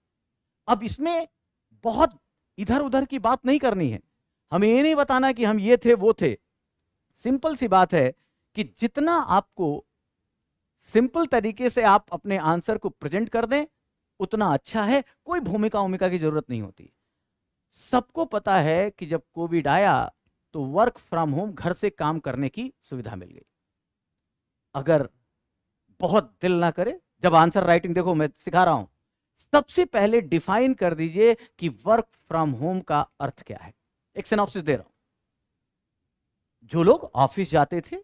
अब इसमें बहुत इधर उधर की बात नहीं करनी है, हमें ये नहीं बताना कि हम ये थे वो थे। सिंपल सी बात है कि जितना आपको सिंपल तरीके से आप अपने आंसर को प्रेजेंट कर दें उतना अच्छा है। कोई भूमिका की जरूरत नहीं होती। सबको पता है कि जब कोविड आया तो वर्क फ्रॉम होम, घर से काम करने की सुविधा मिल गई। अगर बहुत दिल ना करे, जब आंसर राइटिंग, देखो मैं सिखा रहा हूं, सबसे पहले डिफाइन कर दीजिए कि वर्क फ्रॉम होम का अर्थ क्या है। एक सिनॉप्सिस दे रहा हूं। जो लोग ऑफिस जाते थे,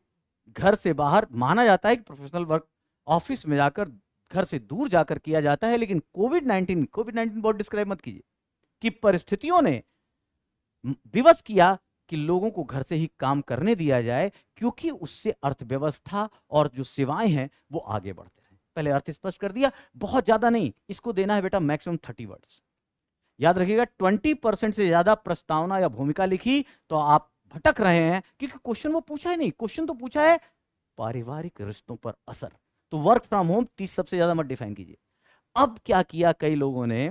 घर से बाहर, माना जाता है कि प्रोफेशनल वर्क ऑफिस में जाकर, घर से दूर जाकर किया जाता है, लेकिन कोविड-19 बहुत डिस्क्राइब मत कीजिए, कि परिस्थितियों ने विवश किया कि लोगों को घर से ही काम करने दिया जाए, क्योंकि उससे अर्थव्यवस्था और जो सेवाएं हैं वो आगे बढ़ते रहे। पहले अर्थ स्पष्ट कर दिया, बहुत ज्यादा नहीं, इसको देना है बेटा मैक्सिमम 30 वर्ड्स। याद रखिएगा 20% से ज्यादा प्रस्तावना या भूमिका लिखी तो आप भटक रहे हैं, क्योंकि क्वेश्चन वो पूछा है नहीं, क्वेश्चन तो पूछा है पारिवारिक रिश्तों पर असर। तो वर्क फ्रॉम होम 30 सबसे ज्यादा मत डिफाइन कीजिए। अब क्या किया कई लोगों ने,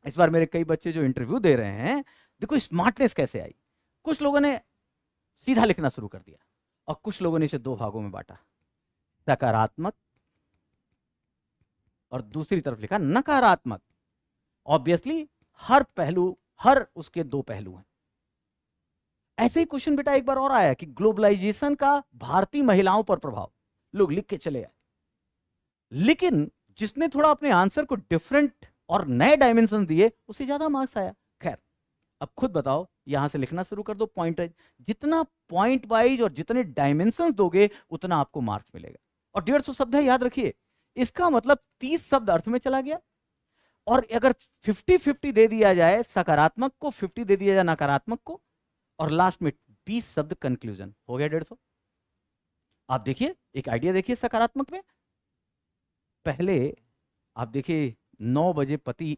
इस बार मेरे कई बच्चे जो इंटरव्यू दे रहे हैं, देखो स्मार्टनेस कैसे आई। कुछ लोगों ने सीधा लिखना शुरू कर दिया और कुछ लोगों ने इसे 2 भागों में बांटा, सकारात्मक और दूसरी तरफ लिखा नकारात्मक। ऑब्वियसली हर पहलू, हर उसके 2 पहलू हैं। ऐसे ही क्वेश्चन बेटा एक बार और आया कि ग्लोबलाइजेशन का भारतीय महिलाओं पर प्रभाव। लोग लिख के चले आए। लेकिन जिसने थोड़ा अपने आंसर को डिफरेंट और नए डायमेंशन दिए उसे ज्यादा मार्क्स आया। खैर, अब खुद बताओ, यहां से लिखना शुरू कर दो पॉइंट वाइज। जितना पॉइंट वाइज और जितने डायमेंशंस दोगे उतना आपको मार्क्स मिलेगा। और 150 शब्द है, याद रखिए। इसका मतलब 30 शब्द अर्थ में चला गया, और अगर 50-50 दे दिया जाए, सकारात्मक को 50 दे दिया जाए नकारात्मक को, और लास्ट में 20 शब्द कंक्लूजन, हो गया 150। आप देखिए, एक आइडिया देखिए सकारात्मक में। पहले आप देखिए 9 बजे पति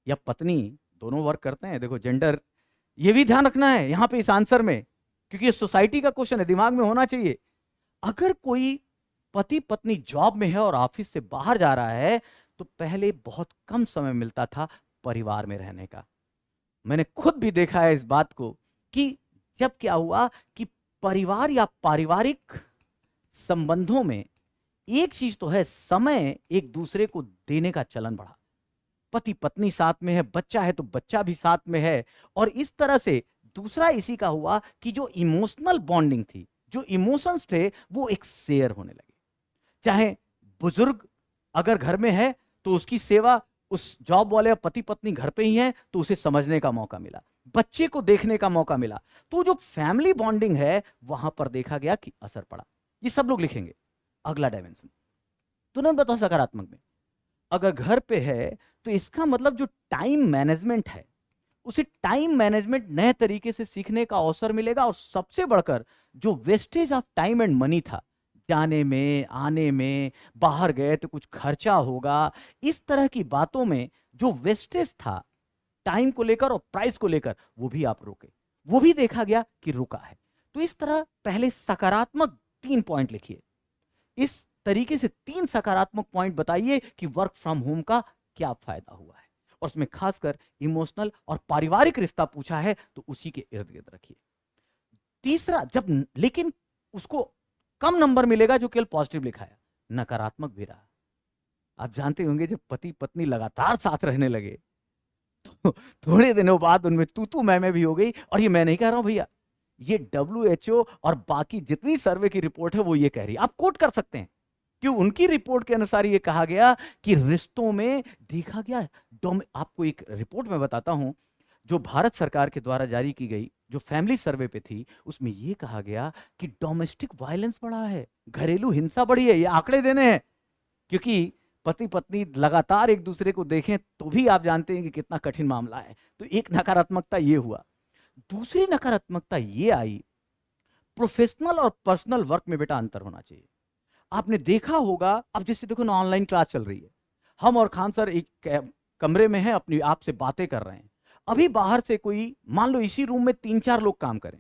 या पत्नी दोनों वर्क करते हैं। देखो जेंडर, ये भी ध्यान रखना है यहां पे इस आंसर में, क्योंकि ये सोसाइटी का क्वेश्चन है, दिमाग में होना चाहिए। अगर कोई पति पत्नी जॉब में है और ऑफिस से बाहर जा रहा है, तो पहले बहुत कम समय मिलता था परिवार में रहने का। मैंने खुद भी देखा है इस बात को, कि जब क्या हुआ कि परिवार या पारिवारिक संबंधों में एक चीज तो है, समय एक दूसरे को देने का चलन बढ़ा। पति पत्नी साथ में है, बच्चा है तो बच्चा भी साथ में है, और इस तरह से दूसरा इसी का हुआ कि जो इमोशनल बॉन्डिंग थी, जो इमोशंस थे, वो एक शेयर होने लगे। चाहे बुजुर्ग अगर घर में है तो उसकी सेवा, उस जॉब वाले पति पत्नी घर पे ही है तो उसे समझने का मौका मिला, बच्चे को देखने का मौका मिला। तो जो फैमिली बॉन्डिंग है वहां पर देखा गया कि असर पड़ा। ये सब लोग लिखेंगे। अगला डायमेंशन तुरंत बताओ सकारात्मक में, अगर घर पे है तो इसका मतलब जो टाइम मैनेजमेंट है, उसे टाइम मैनेजमेंट नए तरीके से सीखने का अवसर मिलेगा। और सबसे बढ़कर जो wastage of time and money था, जाने में आने में, बाहर गए तो कुछ खर्चा होगा, इस तरह की बातों में जो वेस्टेज था टाइम को लेकर और प्राइस को लेकर, वो भी आप रोके, वो भी देखा गया कि रुका है। तो इस तरह पहले सकारात्मक 3 पॉइंट लिखिए, इस तरीके से 3 सकारात्मक पॉइंट बताइए कि वर्क फ्रॉम होम का क्या फायदा हुआ है, और उसमें खासकर इमोशनल और पारिवारिक रिश्ता पूछा है तो उसी के इर्द गिर्द रखिए। तीसरा, जब लेकिन उसको कम नंबर मिलेगा जो केवल पॉजिटिव लिखा है, नकारात्मक भी रहा। आप जानते होंगे जब पति पत्नी लगातार साथ रहने लगे तो थोड़े दिनों बाद उनमें तू मैं भी हो गई। और ये मैं नहीं कह रहा हूं भैया, ये WHO और बाकी जितनी सर्वे की रिपोर्ट है वो ये कह रही है, आप कोट कर सकते हैं कि उनकी रिपोर्ट के अनुसार ये कहा गया कि रिश्तों में देखा गया। आपको एक रिपोर्ट में बताता हूं जो भारत सरकार के द्वारा जारी की गई, जो फैमिली सर्वे पे थी, उसमें ये कहा गया कि डोमेस्टिक वायलेंस बढ़ा है, घरेलू हिंसा बढ़ी है। ये आंकड़े देने हैं, क्योंकि पति पत्नी लगातार एक दूसरे को देखें तो भी आप जानते हैं कि कितना कठिन मामला है। तो एक नकारात्मकता ये हुआ। दूसरी नकारात्मकता ये आई, प्रोफेशनल और पर्सनल वर्क में बेटा अंतर होना चाहिए। आपने देखा होगा, अब जैसे देखो ना, ऑनलाइन क्लास चल रही है, हम और खान सर एक कमरे में हैं, अपनी आपसे बातें कर रहे हैं। अभी बाहर से कोई, मान लो इसी रूम में 3-4 लोग काम करें,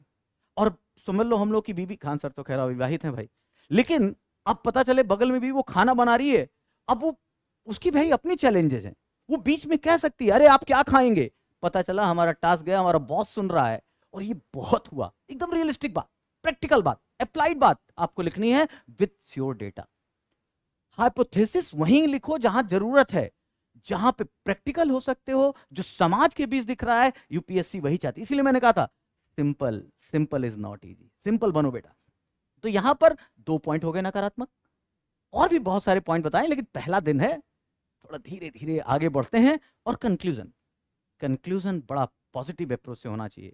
और समझ लो हम लोग की बीबी, खान सर तो खैर अविवाहित हैं भाई, लेकिन अब पता चले बगल में भी वो खाना बना रही है। अब वो, उसकी भाई अपनी चैलेंजेस हैं, वो बीच में कह सकती है अरे आप क्या खाएंगे, पता चला हमारा टास्क गया, हमारा बॉस सुन रहा है। और ये बहुत हुआ, एकदम रियलिस्टिक बात, प्रैक्टिकल बात, अप्लाइड बात आपको लिखनी है विथ योर डेटा। हाइपोथेसिस वहीं लिखो जहां जरूरत है, जहां पे प्रैक्टिकल हो सकते हो, जो समाज के बीच दिख रहा है, यूपीएससी वही चाहती है। इसीलिए मैंने कहा था simple, simple is not easy, simple बनो बेटा। तो यहां पर 2 पॉइंट हो गए नकारात्मक, और भी बहुत सारे पॉइंट बताएं, लेकिन पहला दिन है, थोड़ा धीरे धीरे आगे बढ़ते हैं। और कंक्लूजन, कंक्लूजन बड़ा पॉजिटिव अप्रोच से होना चाहिए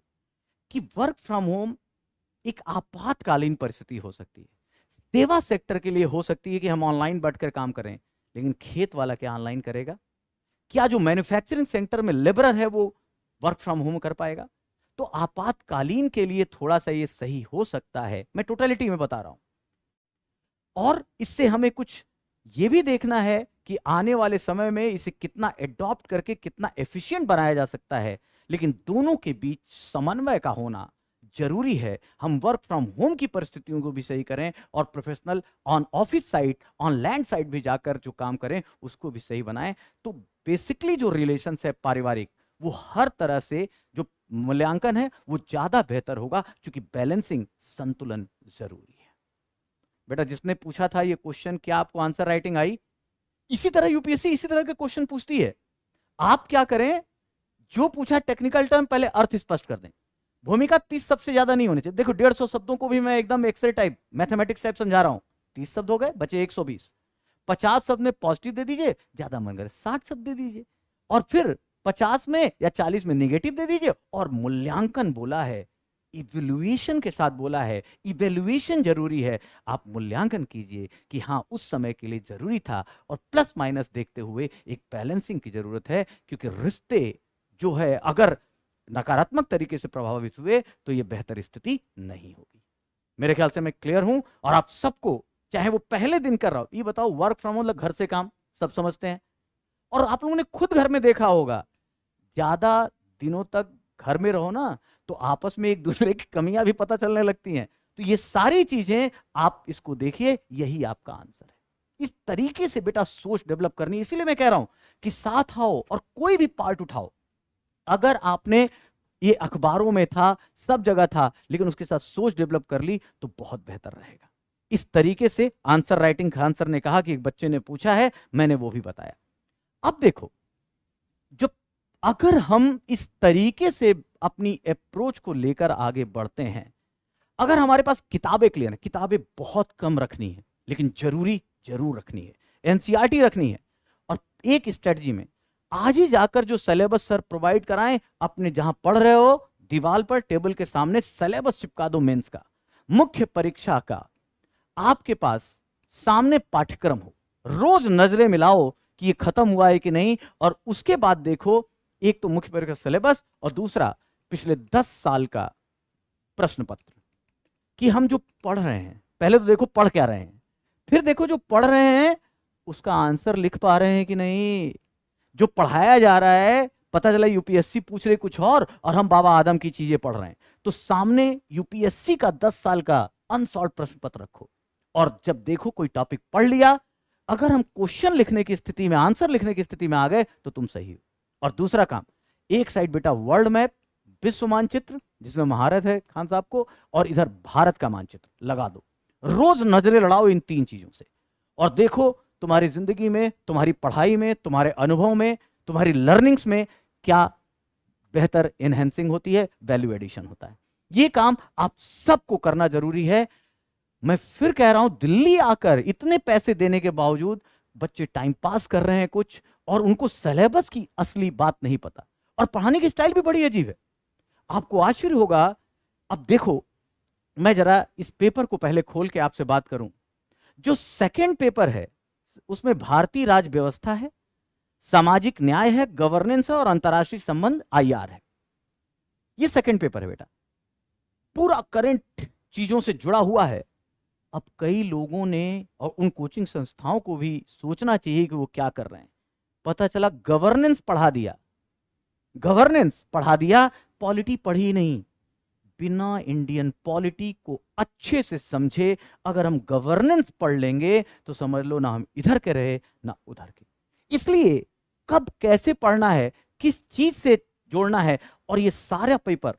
कि वर्क फ्रॉम होम एक आपातकालीन परिस्थिति हो सकती है, सेवा सेक्टर के लिए हो सकती है कि हम ऑनलाइन बैठकर काम करें, लेकिन खेत वाला क्या ऑनलाइन करेगा? क्या जो मैन्युफैक्चरिंग सेक्टर में लेबरर है वो वर्क फ्रॉम होम कर पाएगा? तो आपातकालीन के लिए थोड़ा सा ये सही हो सकता है, मैं टोटलिटी में बता रहा हूं। और इससे हमें कुछ ये भी देखना है कि आने वाले समय में इसे कितना एडॉप्ट करके कितना एफिशिएंट बनाया जा सकता है, लेकिन दोनों के बीच समन्वय का होना जरूरी है। हम वर्क फ्रॉम होम की परिस्थितियों को भी सही करें और professional on office site, on land site भी जाकर जो काम करें उसको भी सही बनाएं। तो बेसिकली जो रिलेशंस है पारिवारिक, वो हर तरह से जो मूल्यांकन है वो ज्यादा बेहतर होगा, क्योंकि बैलेंसिंग, संतुलन जरूरी है। बेटा जिसने पूछा था ये क्वेश्चन, क्या आपको आंसर राइटिंग आई? इसी तरह यूपीएससी इसी तरह के क्वेश्चन पूछती है। आप क्या करें, जो पूछा टेक्निकल टर्म पहले अर्थ स्पष्ट कर दें। भूमिका 30 सबसे ज्यादा नहीं होनी चाहिए। देखो 150 शब्दों को भी मैं एकदम एक्सेल टाइप, मैथमेटिक्स टाइप समझा रहा हूं, 30 शब्द हो गए, बचे 120। 50 शब्द में पॉजिटिव दे दीजिए, ज्यादा मन करे 60 शब्द दे दीजिए, और फिर 50 में या 40 में नेगेटिव दे दीजिए। और मूल्यांकन बोला है, इवैल्यूएशन के साथ बोला है, इवैल्यूएशन जरूरी है। आप मूल्यांकन कीजिए कि हाँ उस समय के लिए जरूरी था, और प्लस माइनस देखते हुए एक बैलेंसिंग की जरूरत है, क्योंकि रिश्ते जो है अगर नकारात्मक तरीके से प्रभावित हुए तो यह बेहतर स्थिति नहीं होगी। मेरे ख्याल से मैं क्लियर हूं, और आप सबको, चाहे वो पहले दिन कर रहा हो, ये बताओ वर्क फ्रॉम होम घर से काम सब समझते हैं, और आप लोगों ने खुद घर में देखा होगा, ज्यादा दिनों तक घर में रहो ना तो आपस में एक दूसरे की कमियां भी पता चलने लगती हैं। तो ये सारी चीजें आप इसको देखिए, यही आपका आंसर है। इस तरीके से बेटा सोच डेवलप करनी है। इसीलिए मैं कह रहा हूं कि साथ आओ और कोई भी पार्ट उठाओ। अगर आपने ये अखबारों में था, सब जगह था, लेकिन उसके साथ सोच डेवलप कर ली तो बहुत बेहतर रहेगा। इस तरीके से आंसर राइटिंग, खान सर ने कहा कि एक बच्चे ने पूछा है, मैंने वो भी बताया। अब देखो, जो अगर हम इस तरीके से अपनी अप्रोच को लेकर आगे बढ़ते हैं, अगर हमारे पास किताबें क्लियर है, किताबें बहुत कम रखनी है लेकिन जरूरी जरूर रखनी है, एनसीईआरटी रखनी है, और एक स्ट्रेटजी में आज ही जाकर जो सिलेबस सर प्रोवाइड कराएं, अपने जहां पढ़ रहे हो दीवार पर टेबल के सामने सिलेबस चिपका दो। मेंस का, मुख्य परीक्षा का आपके पास सामने पाठ्यक्रम हो, रोज नजरें मिलाओ कि ये खत्म हुआ है कि नहीं, और उसके बाद देखो एक तो मुख्य परीक्षा सिलेबस और दूसरा पिछले 10 साल का प्रश्न पत्र कि हम जो पढ़ रहे हैं, पहले तो देखो पढ़ क्या रहे हैं, फिर देखो जो पढ़ रहे हैं उसका आंसर लिख पा रहे हैं कि नहीं। जो पढ़ाया जा रहा है, पता चला यूपीएससी पूछ रहे कुछ और हम बाबा आदम की चीजें पढ़ रहे हैं। तो सामने यूपीएससी का 10 साल का अनसॉल्व प्रश्न पत्र रखो, और जब देखो कोई टॉपिक पढ़ लिया, अगर हम क्वेश्चन लिखने की स्थिति में, आंसर लिखने की स्थिति में आ गए तो तुम सही हो। और दूसरा काम, एक साइड बेटा वर्ल्ड मैप, विश्व मानचित्र जिसमें महारत है खान साहब को, और इधर भारत का मानचित्र लगा दो। रोज नजरें लड़ाओ इन 3 चीजों से, और देखो तुम्हारी जिंदगी में, तुम्हारी पढ़ाई में, तुम्हारे अनुभव में, तुम्हारी लर्निंग्स में क्या बेहतर एनहेंसिंग होती है, वैल्यू एडिशन होता है। ये काम आप सबको करना जरूरी है। मैं फिर कह रहा हूं, दिल्ली आकर इतने पैसे देने के बावजूद बच्चे टाइम पास कर रहे हैं कुछ, और उनको सिलेबस की असली बात नहीं पता, और पढ़ाने की स्टाइल भी बड़ी अजीब है। आपको आश्चर्य होगा। अब देखो, मैं जरा इस पेपर को पहले खोल के आपसे बात करूं। जो सेकंड पेपर है उसमें भारतीय राज्य व्यवस्था है, सामाजिक न्याय है, गवर्नेंस है, और अंतर्राष्ट्रीय संबंध आईआर है। ये सेकंड पेपर है बेटा, पूरा करंट चीजों से जुड़ा हुआ है। अब कई लोगों ने और उन कोचिंग संस्थाओं को भी सोचना चाहिए कि वो क्या कर रहे हैं। पता चला गवर्नेंस पढ़ा दिया, गवर्नेंस पढ़ा दिया, पॉलिटी पढ़ी नहीं। बिना इंडियन पॉलिटी को अच्छे से समझे अगर हम गवर्नेंस पढ़ लेंगे तो समझ लो ना हम इधर के रहे ना उधर के। इसलिए कब कैसे पढ़ना है, किस चीज से जोड़ना है, और ये सारा पेपर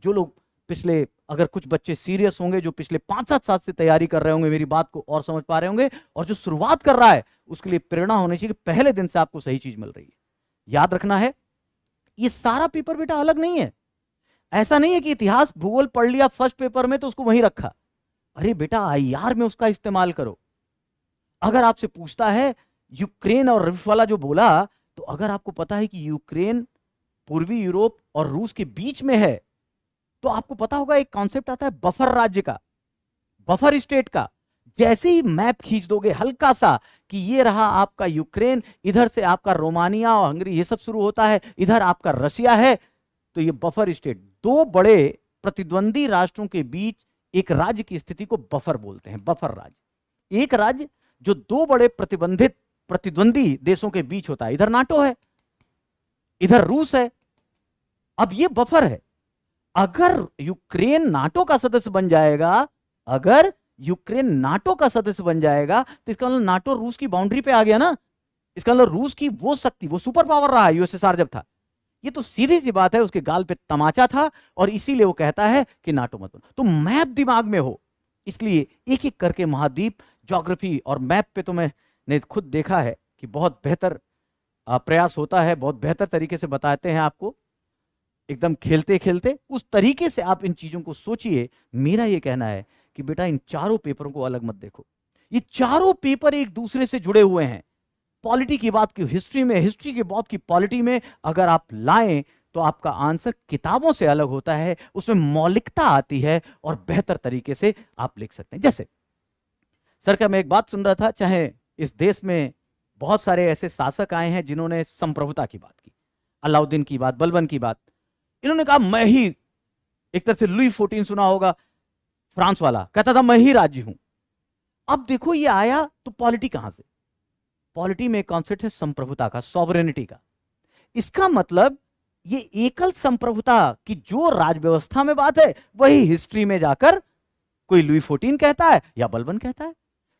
जो लोग पिछले, अगर कुछ बच्चे सीरियस होंगे जो पिछले 5-7 साल से तैयारी कर रहे होंगे, मेरी बात को और समझ पा रहे होंगे, और जो शुरुआत कर रहा है उसके लिए प्रेरणा होनी चाहिए कि पहले दिन से आपको सही चीज मिल रही है। याद रखना है, ये सारा पेपर बेटा अलग नहीं है। ऐसा नहीं है कि इतिहास भूगोल पढ़ लिया फर्स्ट पेपर में तो उसको वहीं रखा। अरे बेटा आईआर में उसका इस्तेमाल करो। अगर आपसे पूछता है यूक्रेन और रूस वाला जो बोला, तो अगर आपको पता है कि यूक्रेन पूर्वी यूरोप और रूस के बीच में है, तो आपको पता होगा एक कॉन्सेप्ट आता है बफर राज्य का, बफर स्टेट का। जैसे ही मैप खींच दोगे हल्का सा कि ये रहा आपका यूक्रेन, इधर से आपका रोमानिया और हंगरी ये सब शुरू होता है, इधर आपका रशिया है, तो ये बफर स्टेट, 2 बड़े प्रतिद्वंदी राष्ट्रों के बीच एक राज्य की स्थिति को बफर बोलते हैं, बफर राज्य। एक राज्य जो 2 बड़े प्रतिद्वंदी देशों के बीच होता है, इधर नाटो है, इधर रूस है। अब ये बफर है। अगर यूक्रेन नाटो का सदस्य बन जाएगा, अगर यूक्रेन नाटो का सदस्य बन जाएगा, तो इसका मतलब नाटो रूस की बाउंड्री पे आ गया ना। इसका मतलब रूस की वो शक्ति, वो सुपर पावर रहा यूएसएसआर जब था। ये तो सीधी सी बात है, उसके गाल पे तमाचा था, और इसीलिए वो कहता है कि नाटो मत बनो। तो मैप दिमाग में हो, इसलिए एक एक करके महाद्वीप, ज्योग्राफी और मैप पे तो मैंने खुद देखा है कि बहुत बेहतर प्रयास होता है, बहुत बेहतर तरीके से बताते हैं आपको, एकदम खेलते खेलते। उस तरीके से आप इन चीजों को सोचिए। मेरा ये कहना है कि बेटा इन चारों पेपरों को अलग मत देखो, ये चारों पेपर एक दूसरे से जुड़े हुए हैं। पॉलिटी की बात की हिस्ट्री में, हिस्ट्री की बात की पॉलिटी में, अगर आप लाएं तो आपका आंसर किताबों से अलग होता है, उसमें मौलिकता आती है और बेहतर तरीके से आप लिख सकते हैं। जैसे सर का मैं एक बात सुन रहा था, चाहे इस देश में बहुत सारे ऐसे शासक आए हैं जिन्होंने संप्रभुता की बात की, अलाउद्दीन की बात, बलबन की बात, इन्होंने कहा मैं ही, एक तरह से लुई 14 सुना होगा, फ्रांस वाला, कहता था मैं ही राज्य हूं। अब देखो ये आया तो पॉलिटी कहां से? पॉलिटी में एक कॉन्सेप्ट है संप्रभुता का, सॉवरेनिटी का। इसका मतलब ये एकल संप्रभुता की जो राज व्यवस्था में बात है वही हिस्ट्री में जाकर कोई लुई 14 कहता है या बलबन कहता है।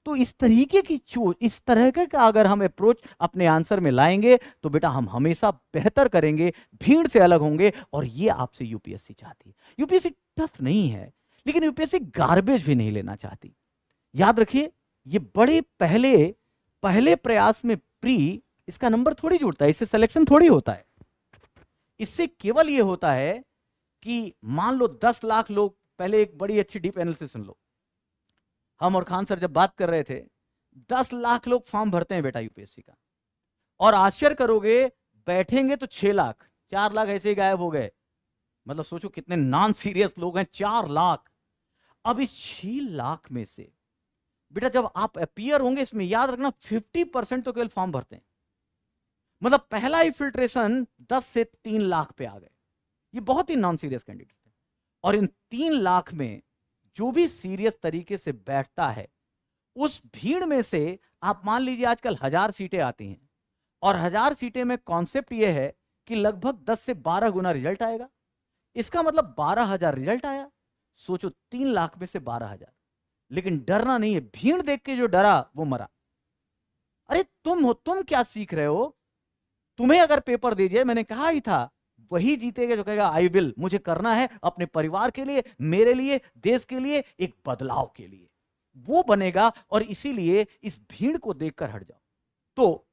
तो इस तरीके की इस तरह का अगर हम अप्रोच अपने आंसर में लाएंगे तो बेटा हम हमेशा बेहतर करेंगे, भीड़ से अलग होंगे। और ये आपसे यूपीएससी चाहती है। यूपीएससी टफ नहीं है, लेकिन यूपीएससी गार्बेज भी नहीं लेना चाहती। याद रखिए, ये बड़े पहले प्रयास में प्री, इसका नंबर थोड़ी जुड़ता है, इससे सिलेक्शन थोड़ी होता है। इससे केवल ये होता है कि मान लो 10 लाख लोग, पहले एक बड़ी अच्छी डीप एनालिसिस सुन लो। हम और खान सर जब बात कर रहे थे, 10 लाख लोग फॉर्म भरते हैं बेटा यूपीएससी का, और आश्चर्य करोगे बैठेंगे तो 6 लाख, 4 लाख ऐसे ही गायब हो गए। मतलब सोचो कितने नॉन सीरियस लोग हैं, 4 लाख। अब इस 6 लाख में से बेटा जब आप अपीयर होंगे, इसमें याद रखना 50% तो केवल फॉर्म भरते हैं। मतलब पहला ही फिल्ट्रेशन 10 से 3 लाख पे आ गए। ये बहुत ही नॉन सीरियस कैंडिडेट है। और इन 3 लाख में जो भी सीरियस तरीके से बैठता है, उस भीड़ में से आप मान लीजिए आजकल 1000 सीटें आती हैं, और 1000 सीटें में कॉन्सेप्ट यह है कि लगभग 10 से 12 गुना रिजल्ट आएगा। इसका मतलब 12,000 रिजल्ट आया। सोचो 3 लाख में से 12,000। लेकिन डरना नहीं है, भीड़ देख के जो डरा वो मरा। अरे तुम क्या सीख रहे हो? तुम्हें अगर पेपर दीजिए, मैंने कहा ही था, वही जीतेगा जो कहेगा आई विल, मुझे करना है अपने परिवार के लिए, मेरे लिए, देश के लिए, एक बदलाव के लिए, वो बनेगा। और इसीलिए इस भीड़ को देखकर हट जाओ। तो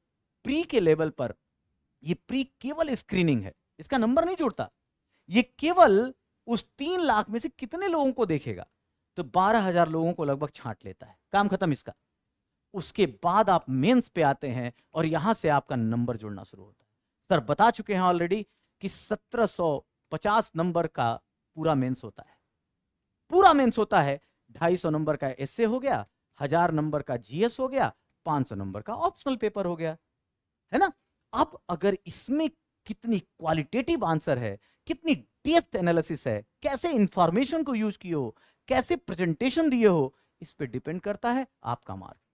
प्री के लेवल पर ये प्री केवल स्क्रीनिंग है, इसका नंबर नहीं जुड़ता। ये केवल उस 3 लाख में से कितने लोगों को देखेगा, तो 12,000 लोगों को लगभग छांट लेता है, काम खत्म इसका। उसके बाद आप मेंस पे आते हैं और यहां से आपका नंबर जुड़ना शुरू होता है। सर बता चुके हैं ऑलरेडी कि 1750 नंबर का पूरा मेंस होता है। पूरा मेंस होता है 250 नंबर का एसए हो गया, 1000 नंबर का जीएस हो गया, 500 नंबर का ऑप्शनल पेपर हो गया, है ना। अब अगर इसमें कितनी क्वालिटेटिव आंसर है, कितनी डेप्थ एनालिसिस है, कैसे इंफॉर्मेशन को यूज किए हो, कैसे प्रेजेंटेशन दिए हो, इस पे डिपेंड करता है आपका मार्क्स।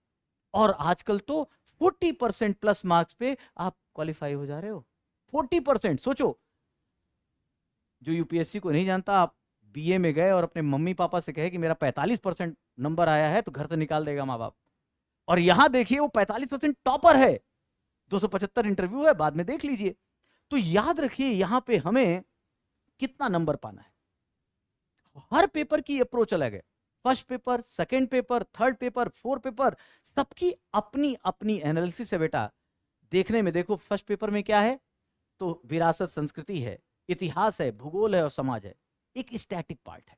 और आजकल तो 40% प्लस मार्क्स पे आप क्वालिफाई हो जा रहे हो। 40%। सोचो, जो यूपीएससी को नहीं जानता, आप बीए में गए और अपने मम्मी पापा से कहे कि मेरा 45% नंबर आया है, तो घर से निकाल देगा माँ बाप। और यहां देखिए वो 45% टॉपर है। 275 इंटरव्यू है, बाद में देख लीजिए। तो याद रखिए यहां पे हमें कितना नंबर पाना है। हर पेपर की अप्रोच अलग है। First paper, second paper, third paper, fourth paper, सबकी अपनी अपनी एनालिसिस है बेटा। देखने में देखो, फर्स्ट पेपर में क्या है, तो विरासत संस्कृति है, इतिहास है, भूगोल है और समाज है, एक स्टैटिक पार्ट है।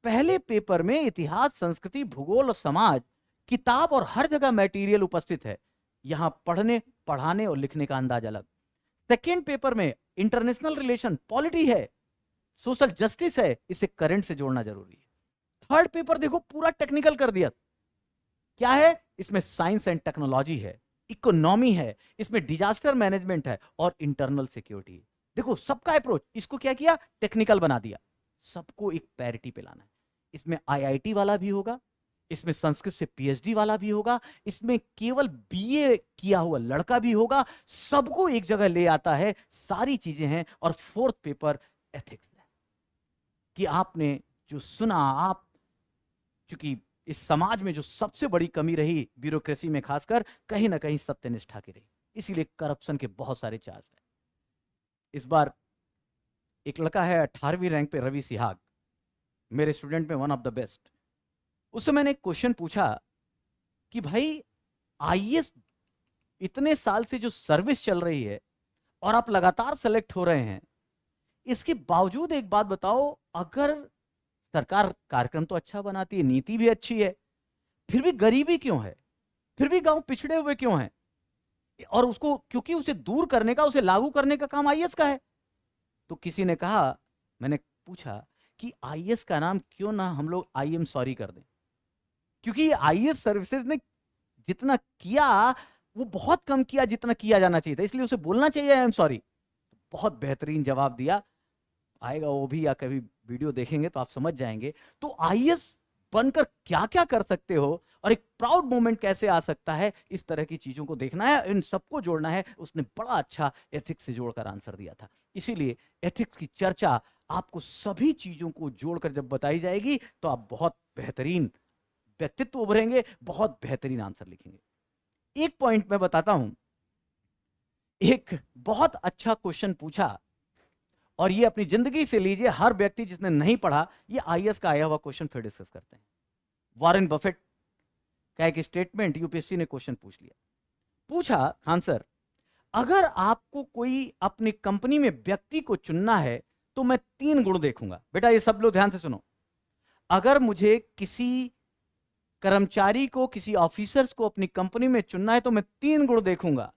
पहले पेपर में इतिहास, संस्कृति, भूगोल और समाज, किताब और हर जगह मटेरियल उपस्थित है। यहां पढ़ने, पढ़ाने और लिखने का अंदाज अलग। सेकेंड पेपर में इंटरनेशनल रिलेशन, पॉलिटी है, सोशल जस्टिस है, इसे करंट से जोड़ना जरूरी है। थर्ड पेपर देखो पूरा टेक्निकल कर दिया। क्या है इसमें? साइंस एंड टेक्नोलॉजी है, इकोनॉमी है, इसमें डिजास्टर मैनेजमेंट है और इंटरनल सिक्योरिटी है। देखो सबका अप्रोच, इसको क्या किया, टेक्निकल बना दिया। सबको एक पैरिटी पे लाना है। इसमें आईआईटी वाला भी होगा, इसमें संस्कृत से पीएचडी वाला भी होगा, इसमें केवल बीए किया हुआ लड़का भी होगा। सबको एक जगह ले आता है, सारी चीजें हैं। और फोर्थ पेपर एथिक्स है कि आपने जो सुना, आप चूंकि इस समाज में जो सबसे बड़ी कमी रही ब्यूरोक्रेसी में, खासकर कहीं ना कहीं सत्यनिष्ठा की रही, इसीलिए करप्शन के बहुत सारे चार्ज है। इस बार एक लड़का है 18वीं रैंक पे, रवि सिहाग, मेरे स्टूडेंट में वन ऑफ द बेस्ट। उससे मैंने एक क्वेश्चन पूछा कि भाई आईएएस इतने साल से जो सर्विस चल रही है और आप लगातार सेलेक्ट हो रहे हैं, इसके बावजूद एक बात बताओ, अगर सरकार कार्यक्रम तो अच्छा बनाती है, नीति भी अच्छी है, फिर भी गरीबी क्यों है, फिर भी गांव पिछड़े हुए क्यों हैं, और उसको क्योंकि उसे दूर करने का, उसे लागू करने का काम आईएएस का है। तो किसी ने कहा, मैंने पूछा कि आईएएस का नाम क्यों ना हम लोग आई एम सॉरी कर दें, क्योंकि आईएएस सर्विसेज ने जितना किया वो बहुत कम किया जितना किया जाना चाहिए था, इसलिए उसे बोलना चाहिए आई एम सॉरी। बहुत बेहतरीन जवाब दिया, आएगा वो भी, या कभी वीडियो देखेंगे तो आप समझ जाएंगे। तो आईएएस बनकर क्या क्या कर सकते हो और एक प्राउड मोमेंट कैसे आ सकता है, इस तरह की चीजों को देखना है, इन सबको जोड़ना है। उसने बड़ा अच्छा एथिक्स से जोड़कर आंसर दिया था। इसीलिए एथिक्स की चर्चा आपको सभी चीजों को जोड़कर जब बताई जाएगी तो आप बहुत बेहतरीन व्यक्तित्व उभरेंगे, बहुत बेहतरीन आंसर लिखेंगे। एक पॉइंट मैं बताता हूं, एक बहुत अच्छा क्वेश्चन पूछा, और ये अपनी जिंदगी से लीजिए, हर व्यक्ति जिसने नहीं पढ़ा, ये आईएएस का आया हुआ क्वेश्चन फिर डिस्कस करते हैं। वॉरेन बफेट का एक स्टेटमेंट यूपीएससी ने क्वेश्चन पूछ लिया, पूछा, खान सर अगर आपको कोई अपनी कंपनी में व्यक्ति को चुनना है तो मैं 3 गुण देखूंगा। बेटा ये सब लोग ध्यान से सुनो, अगर मुझे किसी कर्मचारी को, किसी ऑफिसर्स को अपनी कंपनी में चुनना है तो मैं 3 गुण देखूंगा।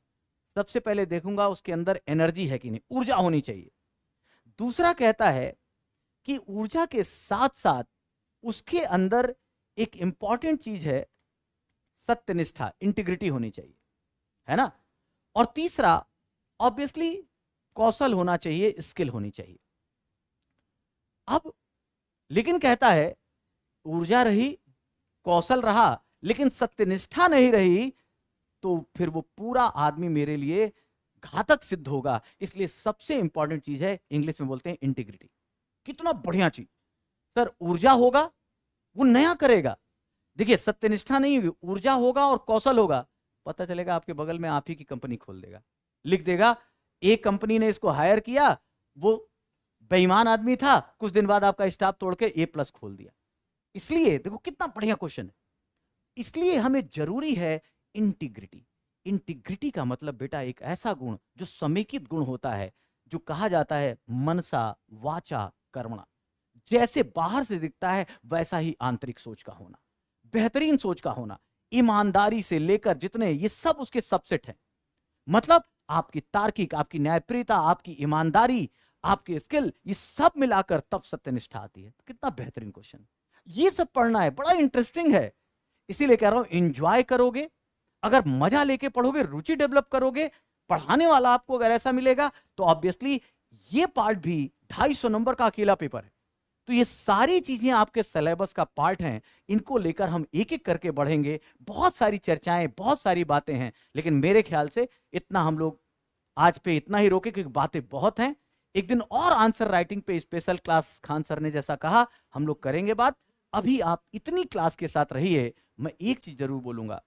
सबसे पहले देखूंगा उसके अंदर एनर्जी है कि नहीं, ऊर्जा होनी चाहिए। दूसरा कहता है कि ऊर्जा के साथ साथ उसके अंदर एक इंपॉर्टेंट चीज है सत्यनिष्ठा, इंटीग्रिटी होनी चाहिए, है ना। और तीसरा ऑब्वियसली कौशल होना चाहिए, स्किल होनी चाहिए। अब लेकिन कहता है ऊर्जा रही, कौशल रहा, लेकिन सत्यनिष्ठा नहीं रही तो फिर वो पूरा आदमी मेरे लिए घातक सिद्ध होगा। इसलिए सबसे इंपॉर्टेंट चीज है, इंग्लिश में बोलते हैं इंटीग्रिटी। कितना बढ़िया चीज सर, ऊर्जा होगा वो नया करेगा। देखिए सत्यनिष्ठा नहीं होगी, ऊर्जा होगा और कौशल होगा, पता चलेगा आपके बगल में आप ही की कंपनी खोल देगा, लिख देगा एक कंपनी ने इसको हायर किया, वो बेईमान आदमी था, कुछ दिन बाद आपका स्टाफ तोड़ के A+ खोल दिया। इसलिए देखो कितना बढ़िया क्वेश्चन है। इसलिए हमें जरूरी है इंटीग्रिटी। इंटीग्रिटी का मतलब बेटा एक ऐसा गुण जो समेकित गुण होता है, जो कहा जाता है मनसा वाचा कर्मणा, जैसे बाहर से दिखता है वैसा ही आंतरिक सोच का होना, बेहतरीन सोच का होना, ईमानदारी से लेकर जितने, ये सब उसके सबसेट हैं। मतलब आपकी तार्किक, आपकी न्यायप्रियता, आपकी ईमानदारी, आपकी स्किल, ये सब मिलाकर तब सत्यनिष्ठा आती है। कितना बेहतरीन क्वेश्चन, ये सब पढ़ना है, बड़ा इंटरेस्टिंग है। इसीलिए कह रहा हूं एंजॉय करोगे, अगर मजा लेके पढ़ोगे, रुचि डेवलप करोगे, पढ़ाने वाला आपको अगर ऐसा मिलेगा तो ऑब्वियसली ये पार्ट भी 250 नंबर का अकेला पेपर है। तो ये सारी चीजें आपके सिलेबस का पार्ट हैं, इनको लेकर हम एक एक करके बढ़ेंगे। बहुत सारी चर्चाएं, बहुत सारी बातें हैं, लेकिन मेरे ख्याल से इतना हम लोग आज पे इतना ही रोके, क्योंकि बातें बहुत हैं। एक दिन और आंसर राइटिंग पे स्पेशल क्लास, खान सर ने जैसा कहा, हम लोग करेंगे बात। अभी आप इतनी क्लास के साथ रहिए। मैं एक चीज जरूर बोलूंगा,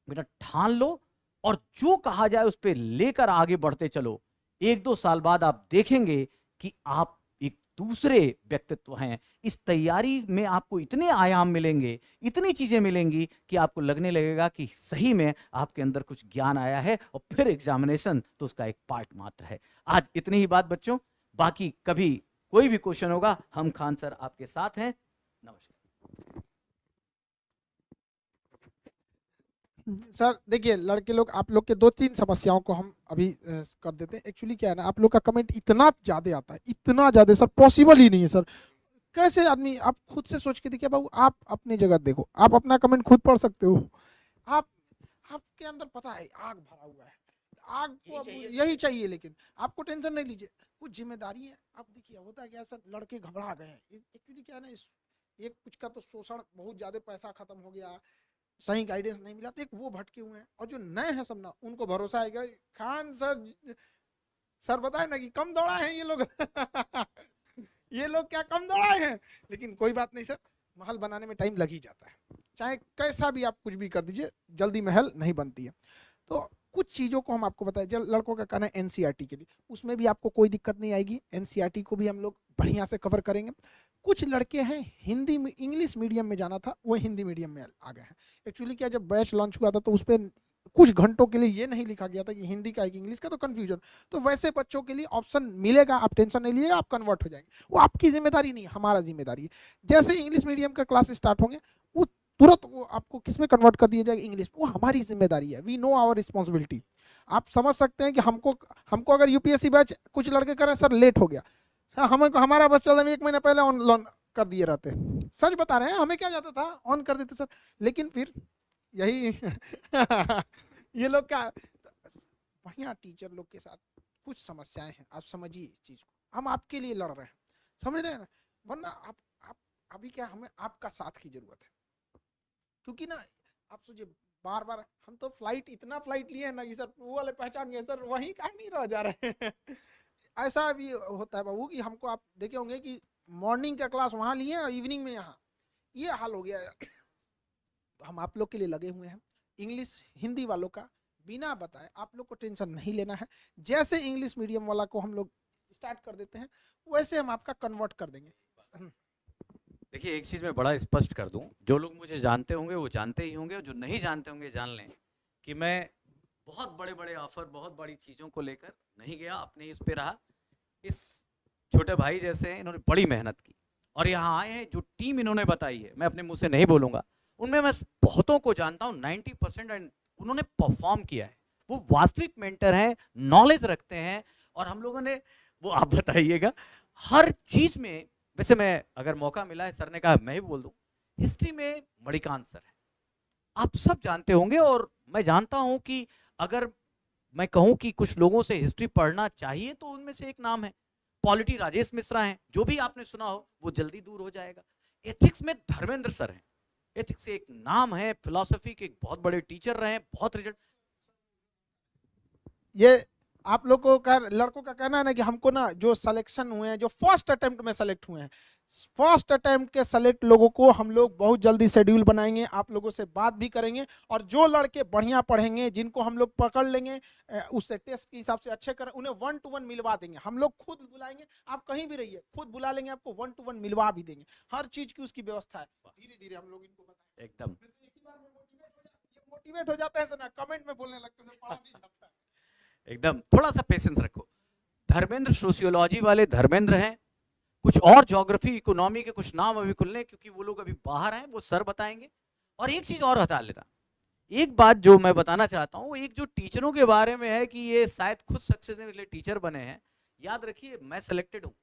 बेटा ठान लो और जो कहा जाए उस पर लेकर आगे बढ़ते चलो। 1-2 साल बाद आप देखेंगे कि आप एक दूसरे व्यक्तित्व हैं। इस तैयारी में आपको इतने आयाम मिलेंगे, इतनी चीजें मिलेंगी कि आपको लगने लगेगा कि सही में आपके अंदर कुछ ज्ञान आया है, और फिर एग्जामिनेशन तो उसका एक पार्ट मात्र है। आज इतनी ही बात बच्चों, बाकी कभी कोई भी क्वेश्चन होगा, हम खान सर आपके साथ हैं। नमस्कार सर। देखिए लड़के लोग, आप लोग के 2-3 समस्याओं को हम अभी कर देते हैं। एक्चुअली क्या है ना, आप लोग का कमेंट इतना ज्यादा आता है, इतना ज्यादा सर, पॉसिबल ही नहीं है सर। कैसे आदमी, आप खुद से सोच के देखिए बाबू, आप अपनी जगह देखो, आप अपना कमेंट खुद पढ़ सकते हो। आप आपके अंदर पता है आग भरा हुआ है, आग को यही चाहिए, लेकिन आपको टेंशन नहीं लीजिए, कुछ जिम्मेदारी है। आप देखिए होता है क्या सर, लड़के घबरा गए हैं। एक्चुअली क्या है ना, एक कुछ का तो शोषण, बहुत ज्यादा पैसा खत्म हो गया, सही गाइडेंस नहीं मिला, तो एक वो भटके हुए हैं। और जो नए हैं सब ना, उनको भरोसा है कि खान सर बताए ना कि कम दौड़ाए हैं ये लोग ये लोग क्या कम दौड़ाए हैं। लेकिन कोई बात नहीं सर, महल बनाने में टाइम लग ही जाता है, चाहे कैसा भी आप कुछ भी कर दीजिए, जल्दी महल नहीं बनती है। तो कुछ चीज़ों को हम आपको बताएं। जब लड़कों का कहना है एनसीईआरटी के लिए, उसमें भी आपको कोई दिक्कत नहीं आएगी, एनसीईआरटी को भी हम लोग बढ़िया से कवर करेंगे। कुछ लड़के हैं हिंदी में, इंग्लिश मीडियम में जाना था, वो हिंदी मीडियम में आ गए हैं। एक्चुअली क्या, जब बैच लॉन्च हुआ था तो उस पर कुछ घंटों के लिए ये नहीं लिखा गया था कि हिंदी का है कि इंग्लिश का, तो कन्फ्यूजन। तो वैसे बच्चों के लिए ऑप्शन मिलेगा, आप टेंशन नहीं लीजिएगा, आप कन्वर्ट हो जाएंगे। वो आपकी जिम्मेदारी नहीं, हमारा जिम्मेदारी है। जैसे इंग्लिश मीडियम का क्लास स्टार्ट होंगे, वो तुरंत वो आपको किस में कन्वर्ट कर दिया जाएगा, इंग्लिश। वो हमारी जिम्मेदारी है, वी नो आवर रिस्पॉन्सिबिलिटी। आप समझ सकते हैं कि हमको हमको अगर यूपीएससी बैच कुछ लड़के करें सर लेट हो गया, सर हमें हमारा बस चल रहा है 1 महीना पहले ऑन कर दिए रहते, सच बता रहे हैं, हमें क्या जाता था ऑन कर देते सर। लेकिन फिर यही ये लोग क्या, बढ़िया टीचर लोग के साथ कुछ समस्याएं हैं, आप समझिए इस चीज को, हम आपके लिए लड़ रहे हैं, समझ रहे हैं ना, वरना आप अभी क्या, हमें आपका साथ की जरूरत है। क्योंकि ना आप सोचिए बार बार हम तो इतना फ्लाइट लिए हैं ना कि सर वो वाले पहचान गए सर, वहीं कहीं नहीं रह जा रहे हैं ऐसा भी होता है बाबू कि हमको, आप देखे होंगे कि मॉर्निंग का क्लास वहां लिए और इवनिंग में यहाँ, ये हाल हो गया है। तो हम आप लोग के लिए लगे हुए हैं। इंग्लिश हिंदी वालों का बिना बताए आप लोग को टेंशन नहीं लेना है, जैसे इंग्लिश मीडियम वाला को हम लोग स्टार्ट कर देते हैं वैसे हम आपका कन्वर्ट कर देंगे। देखिए एक चीज़ मैं बड़ा स्पष्ट कर दूं, जो लोग मुझे जानते होंगे वो जानते ही होंगे, और जो नहीं जानते होंगे जान लें कि मैं बहुत बड़े बड़े ऑफर, बहुत बड़ी चीज़ों को लेकर नहीं गया, अपने इस पे रहा। इस छोटे भाई जैसे हैं, इन्होंने बड़ी मेहनत की और यहाँ आए हैं। जो टीम इन्होंने बताई है, मैं अपने मुंह से नहीं बोलूँगा, उनमें मैं बहुतों को जानता हूँ, 90% एंड उन्होंने परफॉर्म किया है। वो वास्तविक मेंटर हैं, नॉलेज रखते हैं, और हम लोगों ने वो, आप बताइएगा हर चीज़ में। वैसे मैं अगर मौका मिला है, सर ने कहा मैं भी बोल दूं, हिस्ट्री में मणिकांत सर है, आप सब जानते होंगे। और मैं जानता हूं कि अगर मैं कहूं कि कुछ लोगों से हिस्ट्री पढ़ना चाहिए तो उनमें से एक नाम है पॉलिटी राजेश मिश्रा हैं, जो भी आपने सुना हो वो जल्दी दूर हो जाएगा। एथिक्स में धर्मेंद्र सर हैं, एथिक्स एक नाम है, फिलॉसफी के एक बहुत बड़े टीचर रहे हैं, बहुत रिजल्ट। ये आप लोग को लड़कों का कहना है ना कि हमको ना जो सिलेक्शन हुए हैं, जो फर्स्ट अटेम्प्ट में सेलेक्ट हुए हैं, फर्स्ट अटेम्प्ट के सेलेक्ट लोगों को हम लोग बहुत जल्दी शेड्यूल बनाएंगे, आप लोगों से बात भी करेंगे, और जो लड़के बढ़िया पढ़ेंगे, जिनको हम लोग पकड़ लेंगे उससे टेस्ट के हिसाब से अच्छे करें, उन्हें 1-to-1 मिलवा देंगे। हम लोग खुद बुलाएंगे, आप कहीं भी रहिए खुद बुला लेंगे, आपको 1-to-1 मिलवा भी देंगे। हर चीज की उसकी व्यवस्था है, धीरे धीरे हम लोग इनको बताएंगे एकदम। मोटिवेट हो जाते हैं ना, कमेंट में बोलने लगते हैं, पढ़ा नहीं जाता है एकदम। थोड़ा सा पेशेंस रखो। धर्मेंद्र सोशियोलॉजी वाले धर्मेंद्र हैं, कुछ और ज्योग्राफी इकोनॉमी के कुछ नाम अभी खुलने, क्योंकि वो लोग अभी बाहर हैं, वो सर बताएंगे। और एक चीज और बता लेना, एक बात जो मैं बताना चाहता हूँ, एक जो टीचरों के बारे में है कि ये शायद खुद सक्सेस के लिए टीचर बने हैं। याद रखिए मैं सिलेक्टेड हूँ,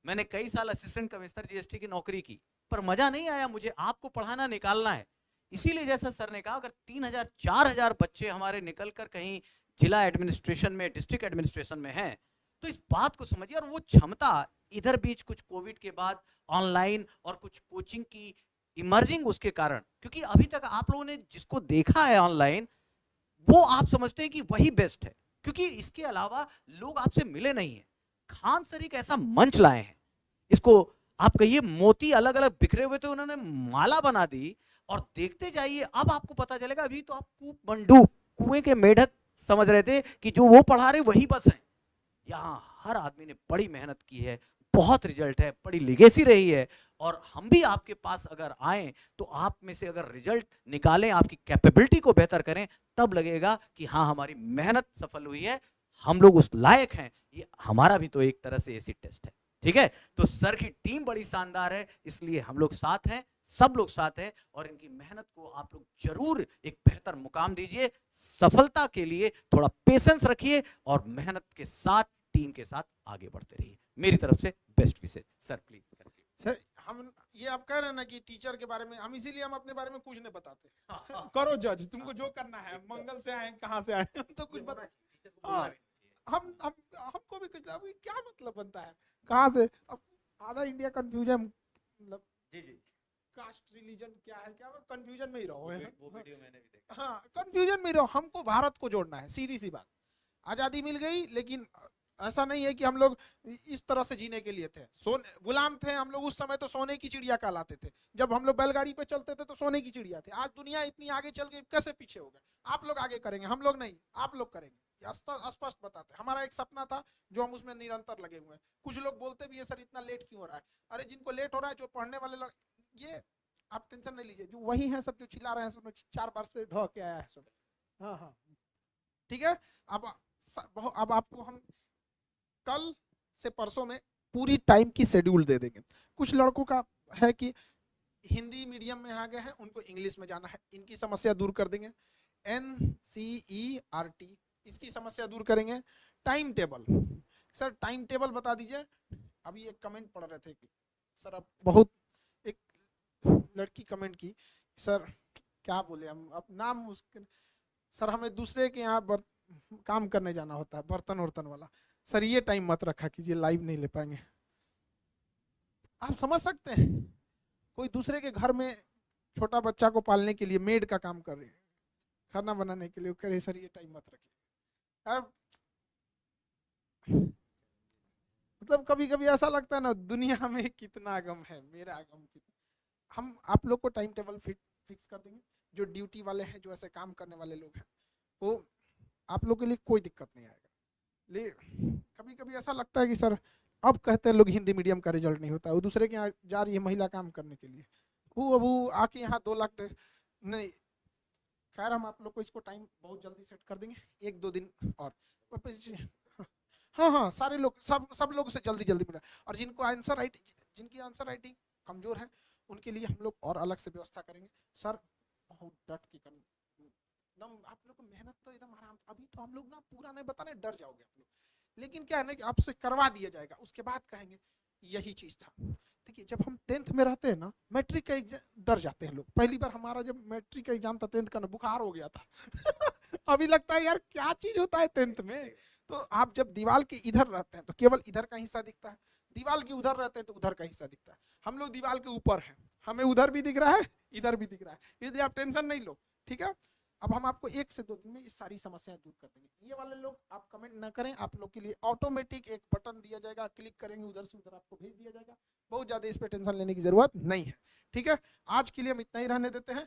मैंने कई साल असिस्टेंट कमिश्नर जीएसटी की नौकरी की, पर मजा नहीं आया, मुझे आपको पढ़ाना निकालना है। इसीलिए जैसा सर ने कहा, अगर 3000-4000 बच्चे हमारे निकल कर कहीं जिला एडमिनिस्ट्रेशन में, डिस्ट्रिक्ट एडमिनिस्ट्रेशन में हैं, तो इस बात को समझिए। और वो क्षमता इधर बीच कुछ कोविड के बाद ऑनलाइन और कुछ कोचिंग की इमर्जिंग उसके कारण, क्योंकि अभी तक आप लोगों ने जिसको देखा है ऑनलाइन, वो आप समझते हैं कि वही बेस्ट है, क्योंकि इसके अलावा लोग आपसे मिले नहीं है। खान सर एक ऐसा मंच लाए हैं, इसको आप कहिए मोती अलग अलग बिखरे हुए थे, उन्होंने माला बना दी, और देखते जाइए अब आपको पता चलेगा। अभी तो आप कूप मंडूक, कुएं के मेढक समझ रहे थे कि जो वो पढ़ा रहे वही बस है। यहाँ हर आदमी ने बड़ी मेहनत की है, बहुत रिजल्ट है, बड़ी लिगेसी रही है। और हम भी आपके पास अगर आए तो आप में से अगर रिजल्ट निकालें, आपकी कैपेबिलिटी को बेहतर करें, तब लगेगा कि हाँ हमारी मेहनत सफल हुई है, हम लोग उस लायक हैं। ये हमारा भी तो एक तरह से ऐसी टेस्ट है, ठीक है। तो सर की टीम बड़ी शानदार है, इसलिए हम लोग साथ हैं, सब लोग साथ हैं, और इनकी मेहनत को आप लोग जरूर एक बेहतर मुकाम दीजिए। सफलता के लिए थोड़ा पेशेंस रखिए और मेहनत के साथ टीम के साथ आगे बढ़ते रहिए। मेरी तरफ से best wishes. Sir please. Sir हम ये आप कह रहे हैं ना कि टीचर के बारे में हम, इसीलिए हम अपने बारे में कुछ नहीं बताते करो जज, तुमको जो करना है, मंगल से आए कहाँ से आए, हम तो कुछ बता, हमको भी कुछ क्या मतलब बनता है, कहाँ से। अब आधा इंडिया कंफ्यूजन, मतलब कास्ट रिलीजन क्या है, क्या कंफ्यूजन में ही रहो। वो वीडियो मैंने भी देखा। हाँ कंफ्यूजन में ही रहो, हमको भारत को जोड़ना है, सीधी सी बात। आजादी मिल गई, लेकिन ऐसा नहीं है कि हम लोग इस तरह से जीने के लिए थे, गुलाम थे हम लोग। उस समय तो सोने की चिड़िया कहलाते थे, जब हम लोग बैलगाड़ी पे चलते थे तो सोने की चिड़िया थे। आज दुनिया इतनी आगे चल गई, कैसे पीछे हो गए। आप लोग आगे करेंगे, हम लोग नहीं, आप लोग करेंगे, स्पष्ट बताते। हमारा एक सपना था जो हम उसमें निरंतर लगे हुए हैं। कुछ लोग बोलते भी है सर इतना लेट क्यों हो रहा है, अरे जिनको लेट हो रहा है, जो पढ़ने वाले ये आप टेंशन नहीं लीजिए, जो वही है सब जो चिल्ला रहे हैं, सब 4 बार से ढह के आया है सब। हाँ हाँ ठीक है। अब आपको हम कल से परसों में पूरी टाइम की शेड्यूल दे देंगे। कुछ लड़कों का है कि हिंदी मीडियम में आ गए हैं उनको इंग्लिश में जाना है, इनकी समस्या दूर कर देंगे। NCERT इसकी समस्या दूर करेंगे। Time table, sir time table बता दीजिए। अभी एक कमेंट पढ़ रहे थे कि सर अब बहुत, एक लड़की कमेंट की, सर क्या बोले हम, अब नाम मुश्किल, सर हमें दूसरे के यहाँ काम करने जाना होता है, बर्तन वर्तन वाला, सर ये टाइम मत रखा कीजिए, लाइव नहीं ले पाएंगे। आप समझ सकते हैं, कोई दूसरे के घर में छोटा बच्चा को पालने के लिए मेड का काम कर रही है, खाना बनाने के लिए, कह रहे सर ये टाइम मत रखिए। अब मतलब कभी कभी ऐसा लगता है ना, दुनिया में कितना गम है, मेरा गम कितना। हम आप लोग को टाइम टेबल फिक्स कर देंगे, जो ड्यूटी वाले हैं, जो ऐसे काम करने वाले लोग हैं, वो आप लोग के लिए कोई दिक्कत नहीं आएगा। ले कभी कभी ऐसा लगता है कि सर अब कहते हैं लोग हिंदी मीडियम का रिजल्ट नहीं होता, वो दूसरे के यहाँ जा रही है महिला काम करने के लिए, वो आके यहाँ 2 लाख नहीं। खैर हम आप लोग को इसको टाइम बहुत जल्दी सेट कर देंगे, 1-2 दिन और। हाँ, सारे लोग, सब लोग से जल्दी मिला। और जिनको जिनकी आंसर राइटिंग कमजोर है उनके लिए हम लोग और अलग से व्यवस्था करेंगे। सर बहुत डट के एकदम आप लोग को मेहनत तो एकदम आराम, अभी तो हम लोग ना पूरा नहीं बता रहे, डर जाओगे आप लोग, लेकिन क्या है ना कि आपसे करवा दिया जाएगा, उसके बाद कहेंगे यही चीज था। देखिए जब हम 10th में रहते हैं ना, मैट्रिक का एग्जाम डर जाते हैं लोग। पहली बार हमारा जब मैट्रिक का एग्जाम था 10th का ना, बुखार हो गया था अभी लगता है यार क्या चीज होता है 10th में। तो आप जब दीवार के इधर रहते हैं तो केवल इधर का हिस्सा दिखता है, दीवार के उधर रहते हैं तो उधर का हिस्सा दिखता है। हम लोग दीवार के ऊपर हैं, हमें उधर भी दिख रहा है, इधर भी दिख रहा है, इसलिए आप टेंशन नहीं लो, ठीक है। अब हम आपको 1 से 2 दिन में ये सारी समस्याएं दूर कर देंगे। ये वाले लोग आप कमेंट ना करें, आप लोग के लिए ऑटोमेटिक एक बटन दिया जाएगा, क्लिक करेंगे उधर से उधर आपको भेज दिया जाएगा। बहुत ज्यादा इस पे टेंशन लेने की जरूरत नहीं है, ठीक है। आज के लिए हम इतना ही रहने देते हैं,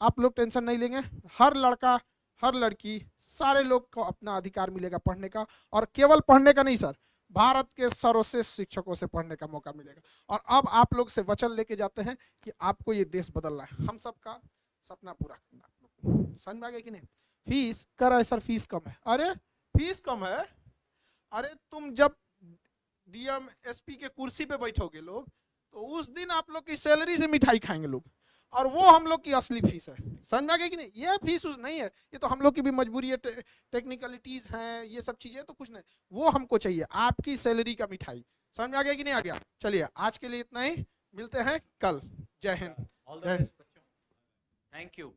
आप लोग टेंशन नहीं लेंगे। हर लड़का हर लड़की सारे लोग को अपना अधिकार मिलेगा पढ़ने का, और केवल पढ़ने का नहीं सर, भारत के सर्वश्रेष्ठ शिक्षकों से पढ़ने का मौका मिलेगा। और अब आप लोग से वचन लेके जाते हैं कि आपको ये देश बदलना है, हम सबका सपना पूरा करना। समझ में आ गया कि नहीं। फीस कर रहा है सर, फीस कम है, अरे फीस कम है, अरे तुम जब डीएम एसपी के कुर्सी पे बैठोगे लोग, तो उस दिन आप लोग की सैलरी से मिठाई खाएंगे लोग, और वो हम लोग की असली फीस है। समझ में आ गया कि नहीं। ये फीस उस नहीं है, ये तो हम लोग की भी मजबूरी है, टेक्निकलिटीज हैं, ये सब चीजें तो कुछ नहीं, वो हमको चाहिए आपकी सैलरी का मिठाई। समझ में आ गया कि नहीं आ गया। चलिए आज के लिए इतना ही, मिलते हैं कल। जय हिंद। Thank you.